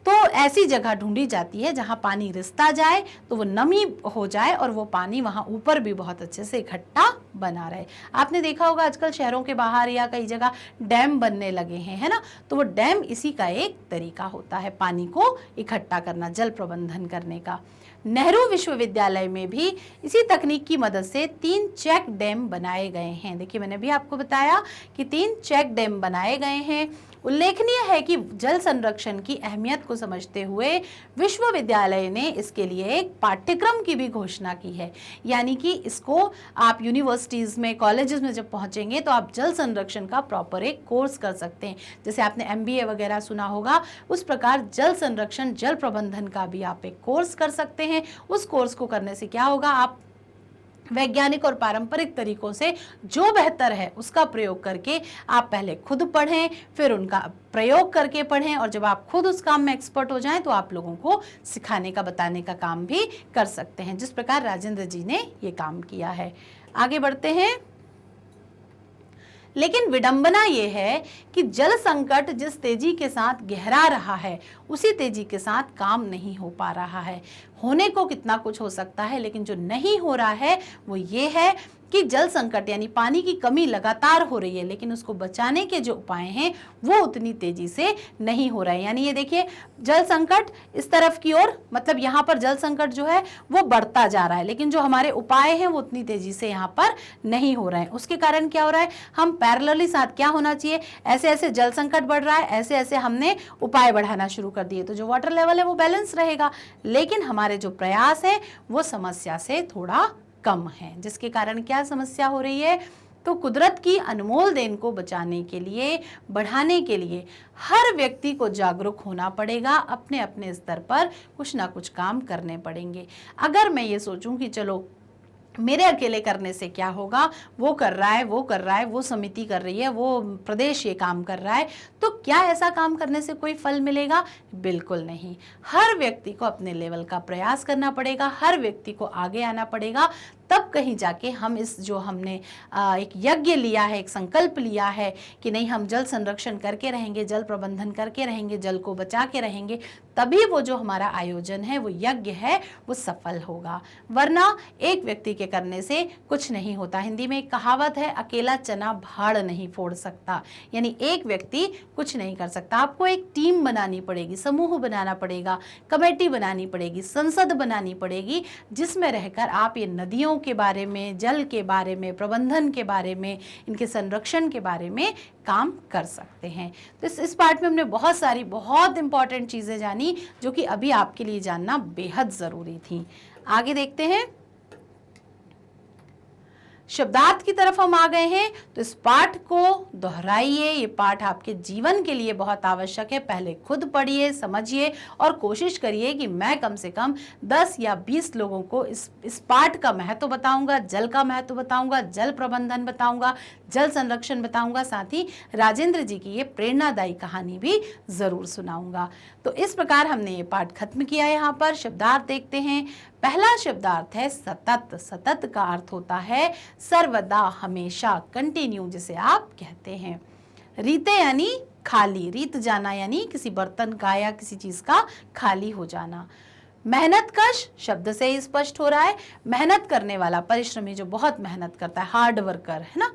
तो ऐसी जगह ढूंढी जाती है जहां पानी रिसता जाए, तो वो नमी हो जाए और वो पानी वहां ऊपर भी बहुत अच्छे से इकट्ठा बना रहे। आपने देखा होगा आजकल शहरों के बाहर या कई जगह डैम बनने लगे हैं, है ना। तो वो डैम इसी का एक तरीका होता है पानी को इकट्ठा करना, जल प्रबंधन करने का। नेहरू विश्वविद्यालय में भी इसी तकनीक की मदद से 3 चेक डैम बनाए गए हैं। देखिए मैंने भी आपको बताया कि 3 चेक डैम बनाए गए हैं। उल्लेखनीय है कि जल संरक्षण की अहमियत को समझते हुए विश्वविद्यालय ने इसके लिए एक पाठ्यक्रम की भी घोषणा की है। यानी कि इसको आप यूनिवर्सिटीज़ में, कॉलेजेस में जब पहुंचेंगे तो आप जल संरक्षण का प्रॉपर एक कोर्स कर सकते हैं। जैसे आपने MBA वगैरह सुना होगा, उस प्रकार जल संरक्षण, जल प्रबंधन का भी आप एक कोर्स कर सकते हैं। उस कोर्स को करने से क्या होगा, आप वैज्ञानिक और पारंपरिक तरीकों से जो बेहतर है उसका प्रयोग करके आप पहले खुद पढ़ें, फिर उनका प्रयोग करके पढ़ें, और जब आप खुद उस काम में एक्सपर्ट हो जाएं तो आप लोगों को सिखाने का, बताने का काम भी कर सकते हैं, जिस प्रकार राजेंद्र जी ने ये काम किया है। आगे बढ़ते हैं। लेकिन विडंबना ये है कि जल संकट जिस तेजी के साथ गहरा रहा है, उसी तेजी के साथ काम नहीं हो पा रहा है। होने को कितना कुछ हो सकता है, लेकिन जो नहीं हो रहा है वो ये है कि जल संकट यानी पानी की कमी लगातार हो रही है, लेकिन उसको बचाने के जो उपाय हैं वो उतनी तेजी से नहीं हो रहे हैं। यानी ये देखिए, जल संकट इस तरफ की ओर, मतलब यहाँ पर जल संकट जो है वो बढ़ता जा रहा है, लेकिन जो हमारे उपाय हैं वो उतनी तेजी से यहाँ पर नहीं हो रहे हैं। उसके कारण क्या हो रहा है, हम पैरेलली साथ क्या होना चाहिए, ऐसे ऐसे जल संकट बढ़ रहा है, ऐसे ऐसे हमने उपाय बढ़ाना शुरू कर दिए, तो जो वाटर लेवल है वो बैलेंस रहेगा। लेकिन हमारे जो प्रयास है वो समस्या से थोड़ा कम है, जिसके कारण क्या समस्या हो रही है, तो कुदरत की अनमोल देन को बचाने के लिए, बढ़ाने के लिए हर व्यक्ति को जागरूक होना पड़ेगा। अपने अपने स्तर पर कुछ ना कुछ काम करने पड़ेंगे। अगर मैं ये सोचूं कि चलो मेरे अकेले करने से क्या होगा, वो कर रहा है, वो कर रहा है, वो समिति कर रही है, वो प्रदेश ये काम कर रहा है, तो क्या ऐसा काम करने से कोई फल मिलेगा? बिल्कुल नहीं। हर व्यक्ति को अपने लेवल का प्रयास करना पड़ेगा, हर व्यक्ति को आगे आना पड़ेगा, तब कहीं जाके हम इस जो हमने एक यज्ञ लिया है, एक संकल्प लिया है कि नहीं हम जल संरक्षण करके रहेंगे, जल प्रबंधन करके रहेंगे, जल को बचा के रहेंगे, तभी वो जो हमारा आयोजन है, वो यज्ञ है, वो सफल होगा। वरना एक व्यक्ति के करने से कुछ नहीं होता। हिंदी में एक कहावत है, अकेला चना भाड़ नहीं फोड़ सकता, यानी एक व्यक्ति कुछ नहीं कर सकता। आपको एक टीम बनानी पड़ेगी, समूह बनाना पड़ेगा, कमेटी बनानी पड़ेगी, संसद बनानी पड़ेगी, जिसमें रहकर आप ये नदियों के बारे में, जल के बारे में, प्रबंधन के बारे में, इनके संरक्षण के बारे में काम कर सकते हैं। तो इस पार्ट में हमने बहुत सारी बहुत इंपॉर्टेंट चीजें जानी जो कि अभी आपके लिए जानना बेहद जरूरी थी। आगे देखते हैं। शब्दार्थ की तरफ हम आ गए हैं, तो इस पाठ को दोहराइए। ये पाठ आपके जीवन के लिए बहुत आवश्यक है। पहले खुद पढ़िए, समझिए और कोशिश करिए कि मैं कम से कम 10 या 20 लोगों को इस पाठ का महत्व बताऊंगा, जल का महत्व बताऊंगा, जल प्रबंधन बताऊंगा, जल संरक्षण बताऊंगा, साथ ही राजेंद्र जी की ये प्रेरणादायी कहानी भी जरूर सुनाऊंगा। तो इस प्रकार हमने ये पाठ खत्म किया। यहाँ पर शब्दार्थ देखते हैं। पहला शब्दार्थ है सतत। सतत का अर्थ होता है सर्वदा, हमेशा, कंटिन्यू, जिसे आप कहते हैं। रीते यानी खाली, रीत जाना यानी किसी बर्तन का या किसी चीज का खाली हो जाना। मेहनतकश शब्द से ही स्पष्ट हो रहा है मेहनत करने वाला, परिश्रमी, जो बहुत मेहनत करता है, हार्ड वर्कर, है ना।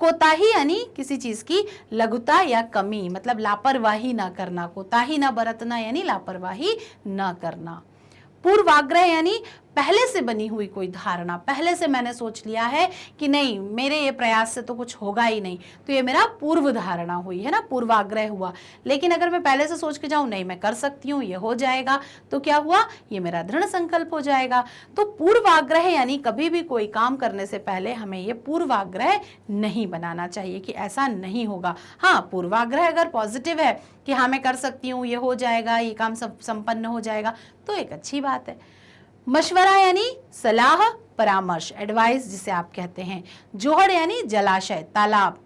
कोताही यानी किसी चीज की लघुता या कमी, मतलब लापरवाही ना करना, कोताही ना बरतना यानी लापरवाही ना करना। पूर्वाग्रह यानी पहले से बनी हुई कोई धारणा, पहले से मैंने सोच लिया है कि नहीं, मेरे ये प्रयास से तो कुछ होगा ही नहीं, तो ये मेरा पूर्व धारणा हुई, है ना, पूर्वाग्रह हुआ। लेकिन अगर मैं पहले से सोच के जाऊं नहीं मैं कर सकती हूँ, ये हो जाएगा, तो क्या हुआ, ये मेरा दृढ़ संकल्प हो जाएगा। तो पूर्वाग्रह यानी कभी भी कोई काम करने से पहले हमें ये पूर्वाग्रह नहीं बनाना चाहिए कि ऐसा नहीं होगा। हाँ, पूर्वाग्रह अगर पॉजिटिव है कि हाँ मैं कर सकती हूँ, ये हो जाएगा, ये काम सब संपन्न हो जाएगा, तो एक अच्छी बात है। मशवरा यानी सलाह, परामर्श, एडवाइस जिसे आप कहते हैं। जोहड़ यानी जलाशय, तालाब,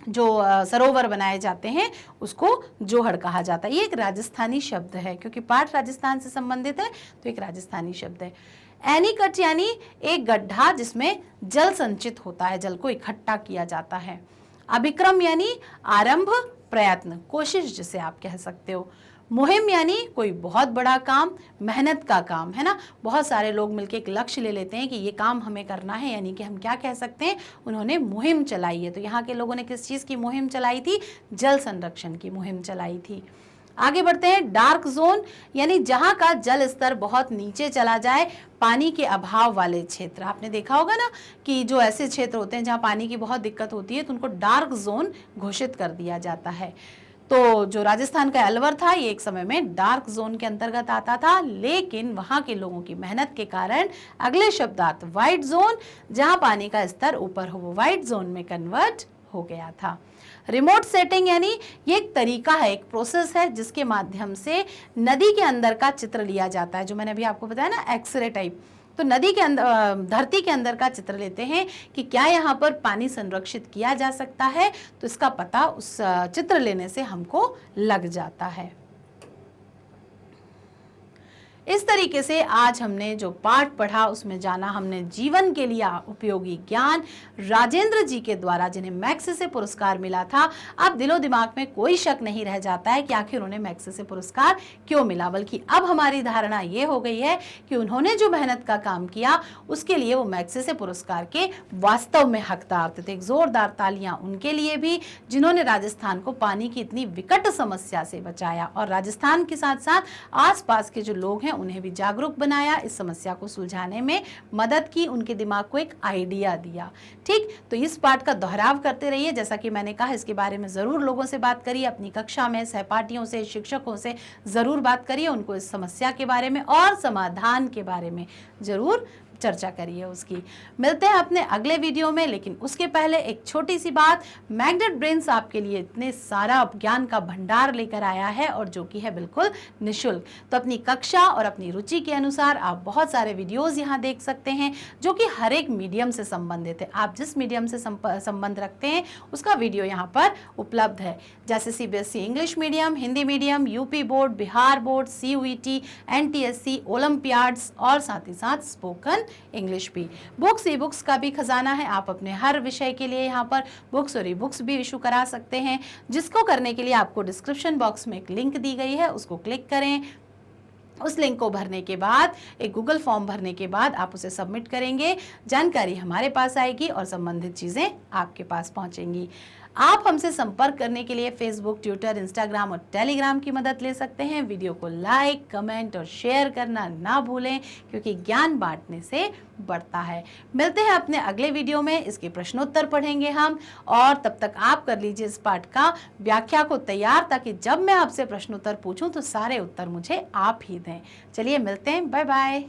जो सरोवर बनाए जाते हैं उसको जोहड़ कहा जाता है। ये एक राजस्थानी शब्द है, क्योंकि पाठ राजस्थान से संबंधित है तो एक राजस्थानी शब्द है। एनीकट यानी एक गड्ढा जिसमें जल संचित होता है, जल को इकट्ठा किया जाता है। अभिक्रम यानी आरंभ, प्रयत्न, कोशिश जिसे आप कह सकते हो। मुहिम यानी कोई बहुत बड़ा काम, मेहनत का काम, है ना। बहुत सारे लोग मिलकर एक लक्ष्य ले लेते हैं कि ये काम हमें करना है, यानी कि हम क्या कह सकते हैं, उन्होंने मुहिम चलाई है। तो यहाँ के लोगों ने किस चीज़ की मुहिम चलाई थी, जल संरक्षण की मुहिम चलाई थी। आगे बढ़ते हैं। डार्क जोन यानी जहाँ का जल स्तर बहुत नीचे चला जाए, पानी के अभाव वाले क्षेत्र। आपने देखा होगा ना कि जो ऐसे क्षेत्र होते हैं जहाँ पानी की बहुत दिक्कत होती है तो उनको डार्क जोन घोषित कर दिया जाता है। तो जो राजस्थान का अलवर था ये एक समय में डार्क जोन के अंतर्गत आता था, लेकिन वहां के लोगों की मेहनत के कारण अगले शब्दार्थ व्हाइट जोन, जहां पानी का स्तर ऊपर हो, वो व्हाइट जोन में कन्वर्ट हो गया था। रिमोट सेटिंग यानी ये एक तरीका है, एक प्रोसेस है जिसके माध्यम से नदी के अंदर का चित्र लिया जाता है, जो मैंने अभी आपको बताया ना, एक्सरे टाइप। तो नदी के अंदर, धरती के अंदर का चित्र लेते हैं कि क्या यहाँ पर पानी संरक्षित किया जा सकता है, तो इसका पता उस चित्र लेने से हमको लग जाता है। इस तरीके से आज हमने जो पाठ पढ़ा उसमें जाना हमने जीवन के लिए उपयोगी ज्ञान राजेंद्र जी के द्वारा, जिन्हें मैग्सेसे पुरस्कार मिला था। अब दिलो दिमाग में कोई शक नहीं रह जाता है कि आखिर उन्हें मैग्सेसे पुरस्कार क्यों मिला, बल्कि अब हमारी धारणा ये हो गई है कि उन्होंने जो मेहनत का काम किया उसके लिए वो मैग्सेसे पुरस्कार के वास्तव में हकदार थे। एक जोरदार तालियां उनके लिए भी, जिन्होंने राजस्थान को पानी की इतनी विकट समस्या से बचाया और राजस्थान के साथ साथ आसपास के जो लोग हैं उन्हें भी जागरूक बनाया, इस समस्या को सुलझाने में मदद की, उनके दिमाग को एक आइडिया दिया। ठीक, तो इस पाठ का दोहराव करते रहिए। जैसा कि मैंने कहा, इसके बारे में जरूर लोगों से बात करिए, अपनी कक्षा में सहपाठियों से, शिक्षकों से जरूर बात करिए, उनको इस समस्या के बारे में और समाधान के बारे में जरूर चर्चा करिए उसकी। मिलते हैं अपने अगले वीडियो में, लेकिन उसके पहले एक छोटी सी बात, मैग्नेट ब्रेन्स आपके लिए इतने सारा ज्ञान का भंडार लेकर आया है और जो कि है बिल्कुल निःशुल्क। तो अपनी कक्षा और अपनी रुचि के अनुसार आप बहुत सारे वीडियोस यहाँ देख सकते हैं जो कि हर एक मीडियम से संबंधित है। आप जिस मीडियम से संबंध रखते हैं उसका वीडियो यहाँ पर उपलब्ध है, जैसे CBSE English medium, Hindi medium, UP board, Bihar board, CUET, NTSC, Olympiads और साथ ही साथ स्पोकन इंग्लिश भी। बुक्स, ई बुक्स का भी खजाना है। आप अपने हर विषय के लिए यहाँ पर बुक्स और ई बुक्स भी इशू करा सकते हैं, जिसको करने के लिए आपको डिस्क्रिप्शन बॉक्स में एक लिंक दी गई है, उसको क्लिक करें। उस लिंक को भरने के बाद, एक गूगल फॉर्म भरने के बाद आप उसे सबमिट करेंगे, जानकारी हमारे पास आएगी और संबंधित चीज़ें आपके पास पहुंचेंगी। आप हमसे संपर्क करने के लिए फेसबुक, ट्विटर, इंस्टाग्राम और टेलीग्राम की मदद ले सकते हैं। वीडियो को लाइक, कमेंट और शेयर करना ना भूलें, क्योंकि ज्ञान बांटने से बढ़ता है। मिलते हैं अपने अगले वीडियो में, इसके प्रश्नोत्तर पढ़ेंगे हम, और तब तक आप कर लीजिए इस पाठ का व्याख्या को तैयार, ताकि जब मैं आपसे प्रश्नोत्तर पूछूं तो सारे उत्तर मुझे आप ही दें। चलिए मिलते हैं, बाय बाय।